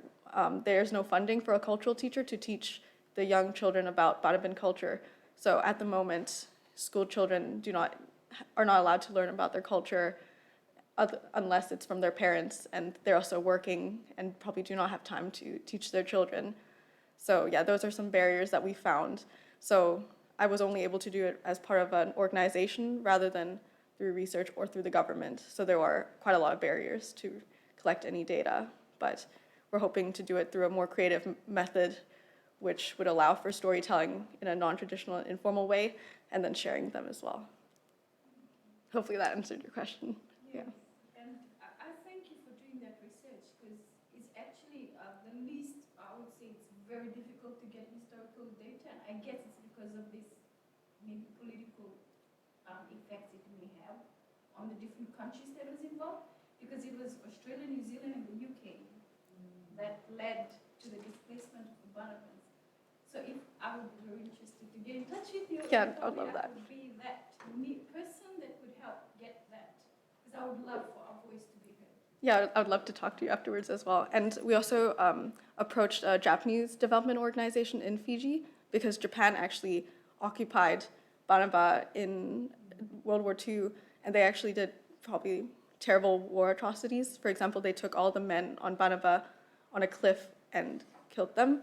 there's no funding for a cultural teacher to teach the young children about Banaban culture. So at the moment, school children are not allowed to learn about their culture unless it's from their parents, and they're also working and probably do not have time to teach their children. So yeah, those are some barriers that we found. So I was only able to do it as part of an organization rather than through research or through the government. So there are quite a lot of barriers to collect any data, but we're hoping to do it through a more creative method, which would allow for storytelling in a non-traditional and informal way, and then sharing them as well. Hopefully that answered your question. Yeah. And I thank you for doing that research, because it's actually the least, I would say it's very difficult to get historical data, and I guess it's because of this maybe political effects it may have on the different countries that was involved, because it was Australia, New Zealand, and the UK that led to the displacement of the Banabans. So if I would be very interested to get in touch with you, Yeah, I would love that. I would be that person that could help get that, because I would love for our voice to be heard. Yeah, I would love to talk to you afterwards as well. And we also approached a Japanese development organization in Fiji, because Japan actually occupied Banaba in World War II, and they actually did probably terrible war atrocities. For example, they took all the men on Banaba on a cliff and killed them.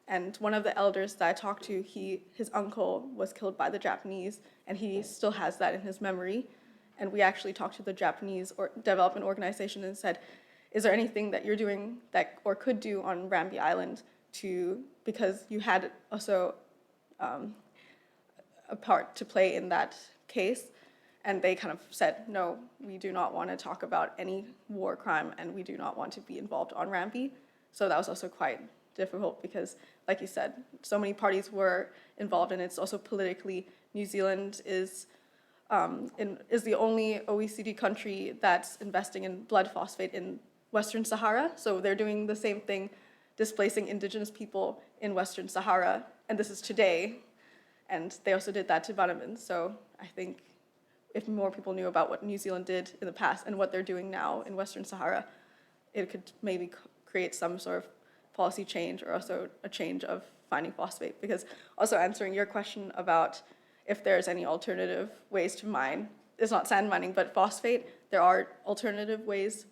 And one of the elders that I talked to, his uncle was killed by the Japanese, and he still has that in his memory. And we actually talked to the Japanese development organization and said, is there anything that you're doing that or could do on Rambi Island because you had also a part to play in that case? And they kind of said, no, we do not want to talk about any war crime, and we do not want to be involved on Rambi. So that was also quite difficult because, like you said, so many parties were involved, and it's also politically, New Zealand is the only OECD country that's investing in blood phosphate in Western Sahara. So they're doing the same thing, displacing indigenous people in Western Sahara, and this is today. And they also did that to Banabans. So I think if more people knew about what New Zealand did in the past and what they're doing now in Western Sahara, it could maybe create some sort of policy change or also a change of finding phosphate. Because also answering your question about if there's any alternative ways to mine, it's not sand mining, but phosphate, there are alternative ways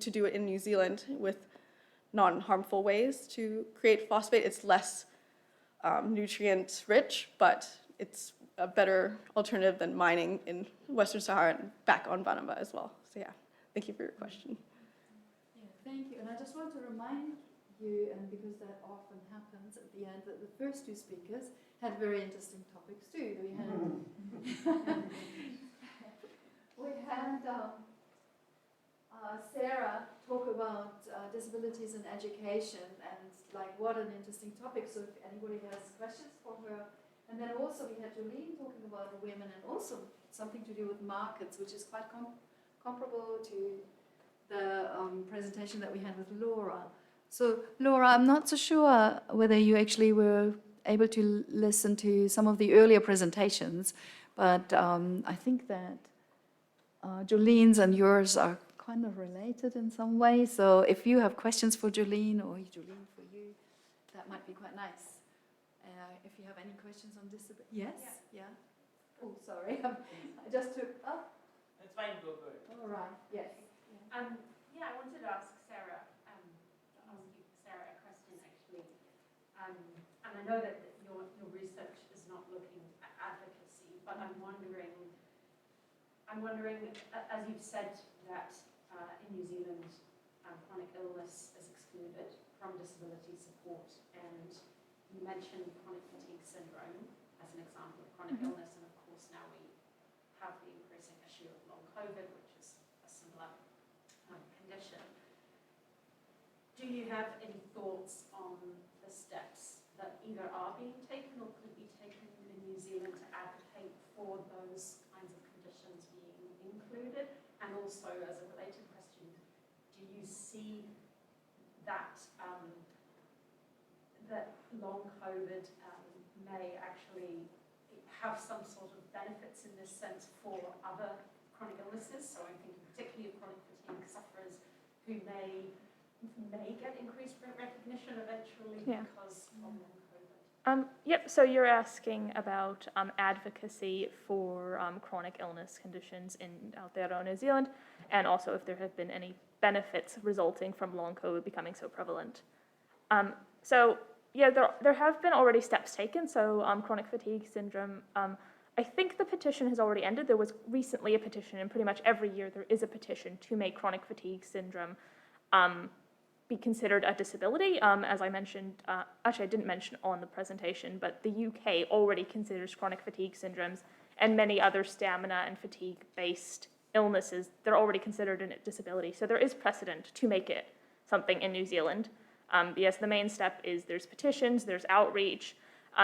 to do it in New Zealand with non-harmful ways to create phosphate. It's less nutrient rich, but it's a better alternative than mining in Western Sahara and back on Banaba as well. So yeah, thank you for your question. Yeah, thank you. And I just want to remind you, and because that often happens at the end, that the first two speakers had very interesting topics too. We had Sarah talk about disabilities in education, and like what an interesting topic. So if anybody has questions for her. And then also we had Jolene talking about women and also something to do with markets, which is quite comparable to the presentation that we had with Laura. So Laura, I'm not so sure whether you actually were able to listen to some of the earlier presentations, but I think that Jolene's and yours are kind of related in some way. So if you have questions for Jolene or Jolene for you, that might be quite nice. If you have any questions on disability. Yes? Yeah. Oh, sorry. I just took up. It's fine, go for it. All right, yes. Yeah, I wanted to ask Sarah, a question actually. And I know that your research is not looking at advocacy, but I'm wondering, as you've said that in New Zealand, chronic illness is excluded from disability support, and you mentioned chronic fatigue syndrome as an example of chronic illness, and of course now we have the increasing issue of long COVID, which is a similar condition. Do you have any thoughts on the steps that either are being taken or could be taken in New Zealand to advocate for those kinds of conditions being included? And also, as a related question, do you see that that long COVID may actually have some sort of benefits in this sense for other chronic illnesses? So I'm thinking particularly of chronic fatigue sufferers who may get increased recognition eventually because of long COVID. Yep, so you're asking about advocacy for chronic illness conditions in Aotearoa, New Zealand, and also if there have been any benefits resulting from long COVID becoming so prevalent. So yeah, there have been already steps taken. So chronic fatigue syndrome, I think the petition has already ended. There was recently a petition, and pretty much every year there is a petition to make chronic fatigue syndrome be considered a disability. As I mentioned, actually I didn't mention on the presentation, but the UK already considers chronic fatigue syndromes and many other stamina and fatigue-based illnesses, they're already considered a disability. So there is precedent to make it something in New Zealand. Yes, the main step is there's petitions, there's outreach.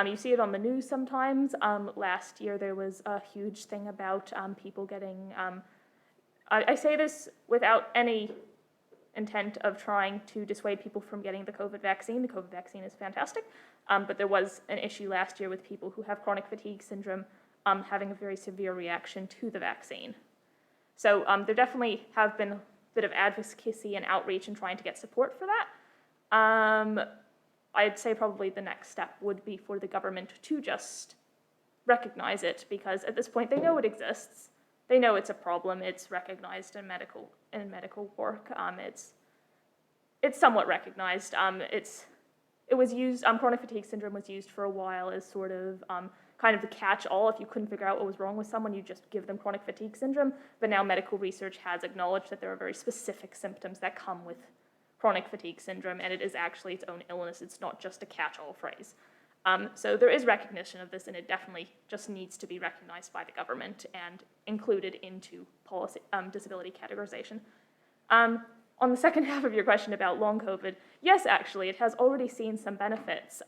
You see it on the news sometimes. Last year there was a huge thing about people getting, I say this without any intent of trying to dissuade people from getting the COVID vaccine. The COVID vaccine is fantastic, but there was an issue last year with people who have chronic fatigue syndrome having a very severe reaction to the vaccine. So there definitely have been a bit of advocacy and outreach in trying to get support for that. I'd say probably the next step would be for the government to just recognize it, because at this point they know it exists. They know it's a problem. It's recognized in medical work. It's somewhat recognized. it was used, chronic fatigue syndrome was used for a while as sort of kind of the catch-all. If you couldn't figure out what was wrong with someone, you just give them chronic fatigue syndrome. But now medical research has acknowledged that there are very specific symptoms that come with chronic fatigue syndrome, and it is actually its own illness. It's not just a catch-all phrase. So there is recognition of this, and it definitely just needs to be recognized by the government and included into policy, disability categorization. On the second half of your question about long COVID, yes, actually, it has already seen some benefits.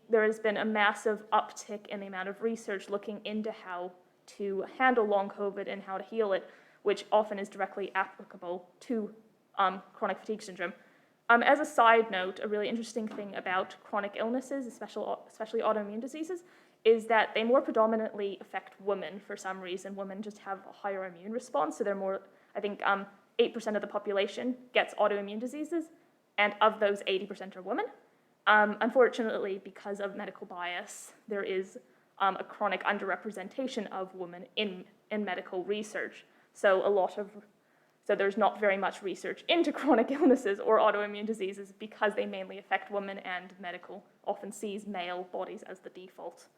There has been a massive uptick in the amount of research looking into how to handle long COVID and how to heal it, which often is directly applicable to chronic fatigue syndrome. As a side note, a really interesting thing about chronic illnesses, especially autoimmune diseases, is that they more predominantly affect women for some reason. Women just have a higher immune response, so they're more, I think 8% of the population gets autoimmune diseases, and of those, 80% are women. Unfortunately, because of medical bias, there is a chronic underrepresentation of women in medical research. So there's not very much research into chronic illnesses or autoimmune diseases because they mainly affect women, and medical often sees male bodies as the default.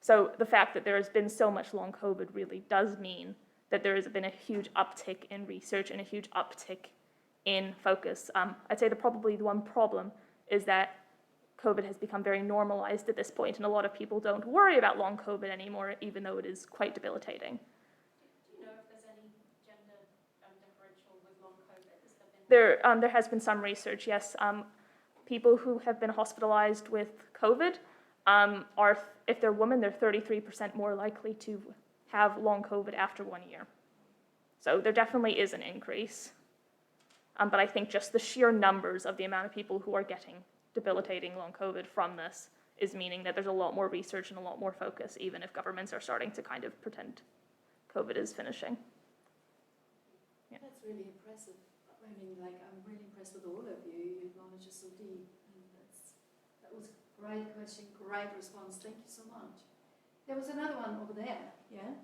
So the fact that there has been so much long COVID really does mean that there has been a huge uptick in research and a huge uptick in focus. I'd say probably the one problem is that COVID has become very normalized at this point, and a lot of people don't worry about long COVID anymore, even though it is quite debilitating. Do you know if there's any gender differential with long COVID? There has been some research, yes. People who have been hospitalized with COVID if they're women, they're 33% more likely to have long COVID after 1 year. So there definitely is an increase. But I think just the sheer numbers of the amount of people who are getting debilitating long COVID from this is meaning that there's a lot more research and a lot more focus, even if governments are starting to kind of pretend COVID is finishing. Yeah. That's really impressive. I mean, like, I'm really impressed with all of you. Your knowledge is so deep. And that was a great question, great response. Thank you so much. There was another one over there, yeah?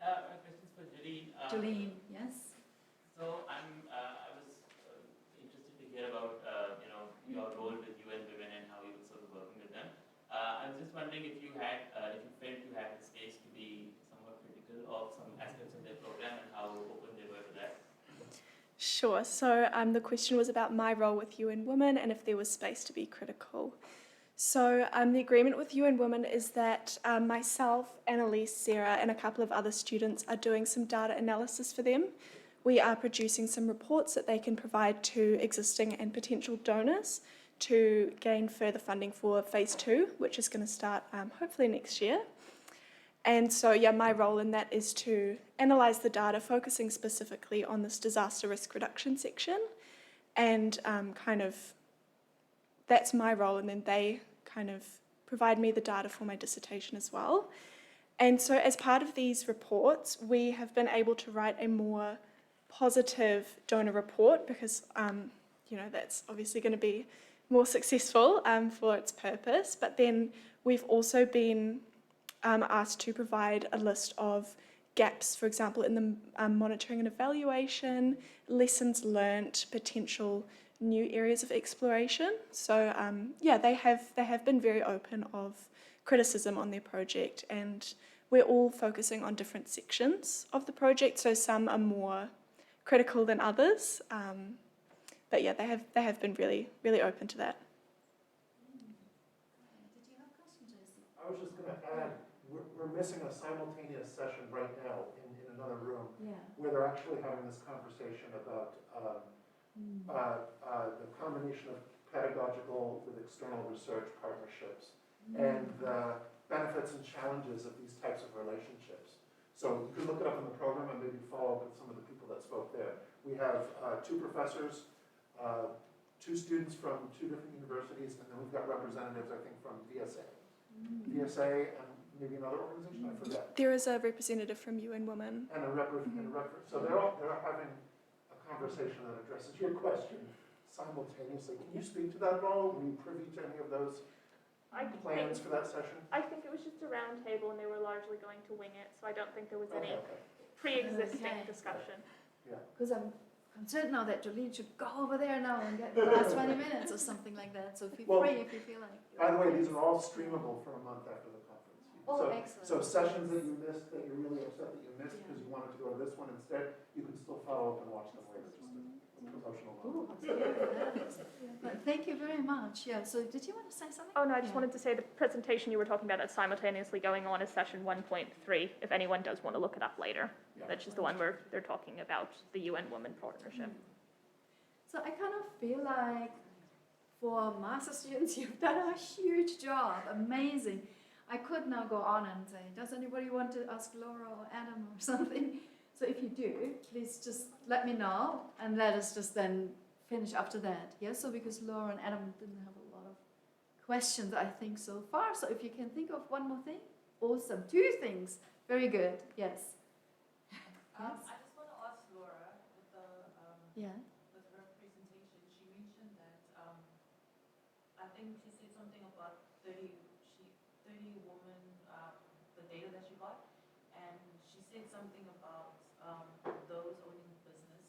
My question's for Jolene. Jolene, yes? So I was interested to hear about, your role with UN Women and how you were sort of working with them. I was just wondering if you felt you had the space to be somewhat critical of some aspects of their program and how open they were to that. Sure. So the question was about my role with UN Women and if there was space to be critical. So the agreement with UN Women is that myself, Annalise, Sarah, and a couple of other students are doing some data analysis for them. We are producing some reports that they can provide to existing and potential donors to gain further funding for phase 2, which is going to start hopefully next year. And so, yeah, my role in that is to analyse the data, focusing specifically on this disaster risk reduction section. And that's my role, and then they kind of provide me the data for my dissertation as well. And so as part of these reports, we have been able to write a more positive donor report because, that's obviously going to be more successful for its purpose. But then we've also been asked to provide a list of gaps, for example, in the monitoring and evaluation, lessons learnt, potential new areas of exploration. So they have been very open of criticism on their project, and we're all focusing on different sections of the project. So some are more critical than others, but yeah, they have been really, really open to that. Did you have a question, Jason? I was just going to add, we're missing a simultaneous session right now in another room where they're actually having this conversation about the combination of pedagogical with external research partnerships and the benefits and challenges of these types of relationships. So you can look it up in the program and maybe follow up with some of the people that spoke there. We have 2 professors, 2 students from 2 different universities, and then we've got representatives, I think, from VSA. VSA and maybe another organization, I forget. There is a representative from UN Women. And a representative. So they're having a conversation that addresses your question simultaneously. Can you speak to that at all? Were you privy to any of those plans for that session? I think it was just a round table and they were largely going to wing it, so I don't think there was any pre-existing discussion. Yeah. Because I'm concerned now that Jolene should go over there now and get the last 20 minutes or something like that. So feel Well, free if you feel like. By the way, these are all streamable for a month after the conference. Oh, So, excellent. so sessions that you missed, that you're really upset that you missed because you wanted to go to this one instead, you can still follow up and watch them later. Just a promotional Ooh, moment. very nice. But thank you very much. Yeah, so did you want to say something? Oh, no, I just wanted to say the presentation you were talking about is simultaneously going on as session 1.3, if anyone does want to look it up later. Yeah. That's just the one where they're talking about the UN Women Partnership. So I kind of feel like for master students, you've done a huge job, amazing. I could now go on and say, does anybody want to ask Laura or Adam or something? So if you do, please just let me know and let us just then finish after that. Yeah, so because Laura and Adam didn't have a lot of questions, I think, so far. So if you can think of one more thing, awesome. 2 things, very good, yes. I just want to ask Laura, with the Yeah. with her presentation, she mentioned that I think she said something about 30 women, the data that she got, and she said something about those owning business.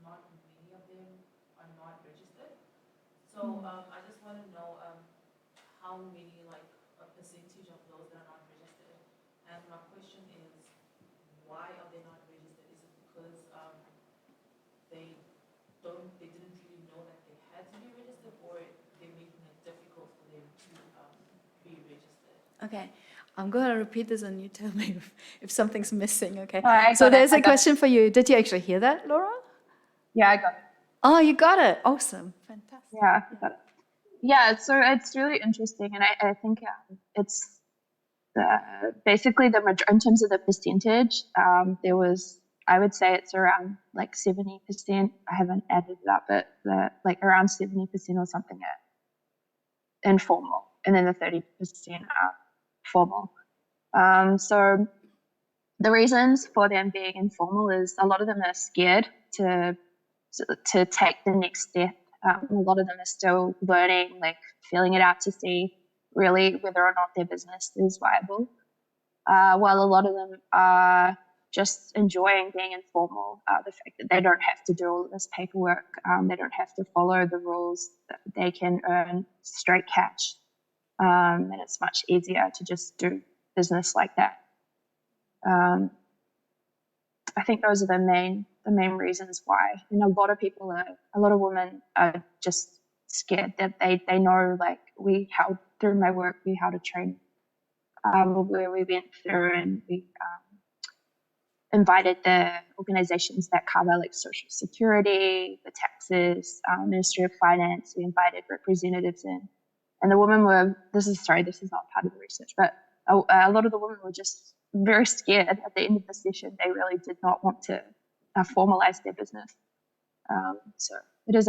Not many of them are not registered. So I just want to know how many, like a percentage of those that are not registered. And my question is, why are they not registered? Is it because they didn't really know that they had to be registered, or they're making it difficult for them to be registered? Okay, I'm going to repeat this and you tell me if something's missing, okay? I So got it, there's I a got question for you. Did you actually hear that, Laura? Yeah, I got it. Oh, you got it. Awesome. Fantastic. Yeah, I got it. Yeah, so it's really interesting, and I think it's basically in terms of the percentage, there was, I would say it's around like 70%. I haven't added it up, but like around 70% or something are informal, and then the 30% are formal. So the reasons for them being informal is a lot of them are scared to take the next step. A lot of them are still learning, like feeling it out to see really whether or not their business is viable. While a lot of them are just enjoying being informal, the fact that they don't have to do all of this paperwork, they don't have to follow the rules, they can earn straight cash, and it's much easier to just do business like that. I think those are the main reasons why. And a lot of women are just scared that they know, like through my work, we held a training where we went through and we invited the organizations that cover like Social Security, the taxes, Ministry of Finance. We invited representatives in, and the women this is not part of the research, but a lot of the women were just very scared at the end of the session. They really did not want to formalize their business. So it is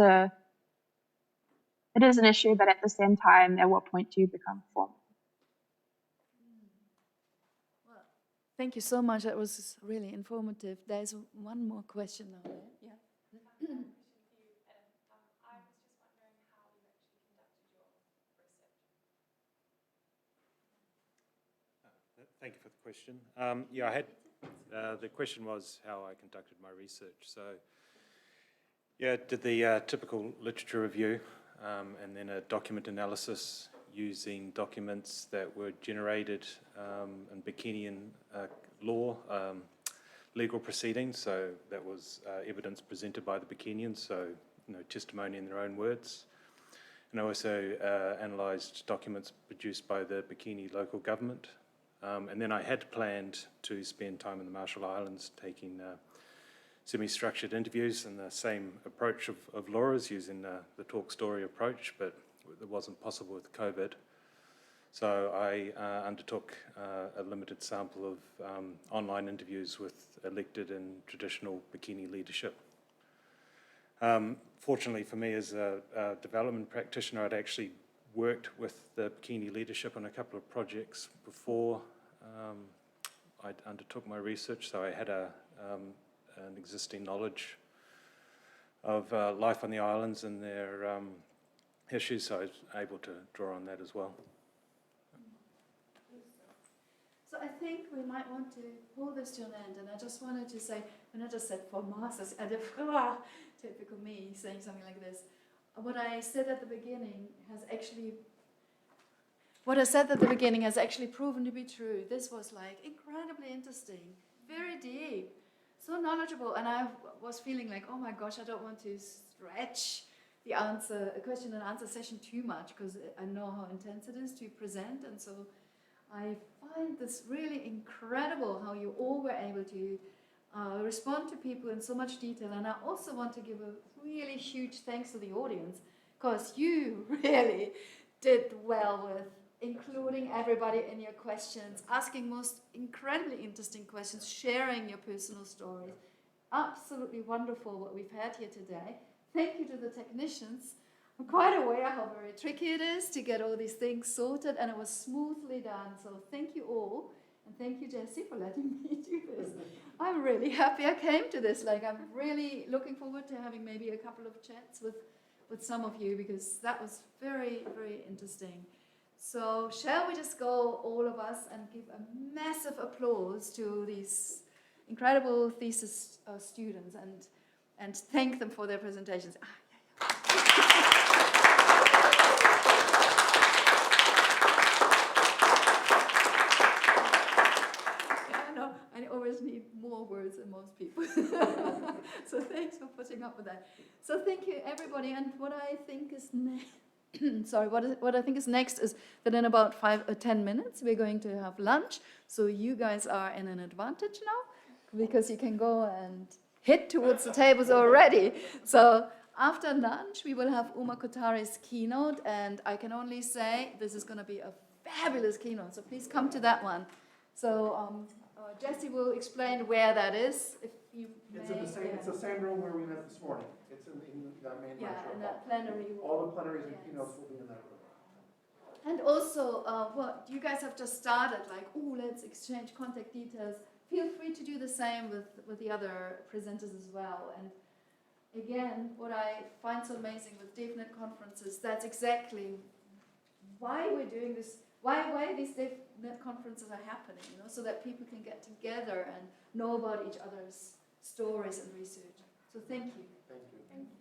an issue, but at the same time, at what point do you become formal? Well, thank you so much. That was really informative. There's one more question now. Yeah. Thank you for the question. Yeah, the question was how I conducted my research. So, yeah, did the typical literature review and then a document analysis using documents that were generated in Bikinian law, legal proceedings. So that was evidence presented by the Bikinians, so testimony in their own words. And I also analysed documents produced by the Bikini local government. And then I had planned to spend time in the Marshall Islands taking semi-structured interviews and the same approach of Laura's, using the talk story approach, but it wasn't possible with COVID. So I undertook a limited sample of online interviews with elected and traditional Bikini leadership. Fortunately for me, as a development practitioner, I'd actually worked with the Bikini leadership on a couple of projects before I undertook my research, so I had an existing knowledge of life on the islands and their issues, so I was able to draw on that as well. So I think we might want to pull this to an end, and I just wanted to say, when I just said for masters, typical me saying something like this. What I said at the beginning has actually proven to be true. This was like incredibly interesting, very deep, so knowledgeable, and I was feeling like, oh my gosh, I don't want to stretch the question and answer session too much, because I know how intense it is to present, and so I find this really incredible how you all were able to respond to people in so much detail. And I also want to give a really huge thanks to the audience, because you really did well with including everybody in your questions, asking most incredibly interesting questions, sharing your personal stories. Absolutely wonderful what we've had here today. Thank you to the technicians. I'm quite aware how very tricky it is to get all these things sorted, and it was smoothly done. So thank you all, and thank you, Jessie, for letting me do this. I'm really happy I came to this. Like, I'm really looking forward to having maybe a couple of chats with some of you, because that was very, very interesting. So shall we just go, all of us, and give a massive applause to these incredible thesis students and thank them for their presentations. I always need more words than most people. So thanks for putting up with that. So thank you, everybody. And what I think is next, sorry, what I think is next is that in about 5 or 10 minutes, we're going to have lunch. So you guys are in an advantage now, because you can go and hit towards the tables already. So after lunch, we will have Uma Kotari's keynote, and I can only say this is going to be a fabulous keynote. So please come to that one. So Jessie will explain where that is. If you It's may, in the same. It's the same room where we met this morning. It's in that main lecture hall. in that plenary room. All the plenaries and keynotes will be in that room. And also, what you guys have just started, like, oh, let's exchange contact details. Feel free to do the same with the other presenters as well. And again, what I find so amazing with DevNet conferences, that's exactly why we're doing this. Why these DevNet conferences are happening, so that people can get together and know about each other's stories and research. So thank you. Thank you. Thank you.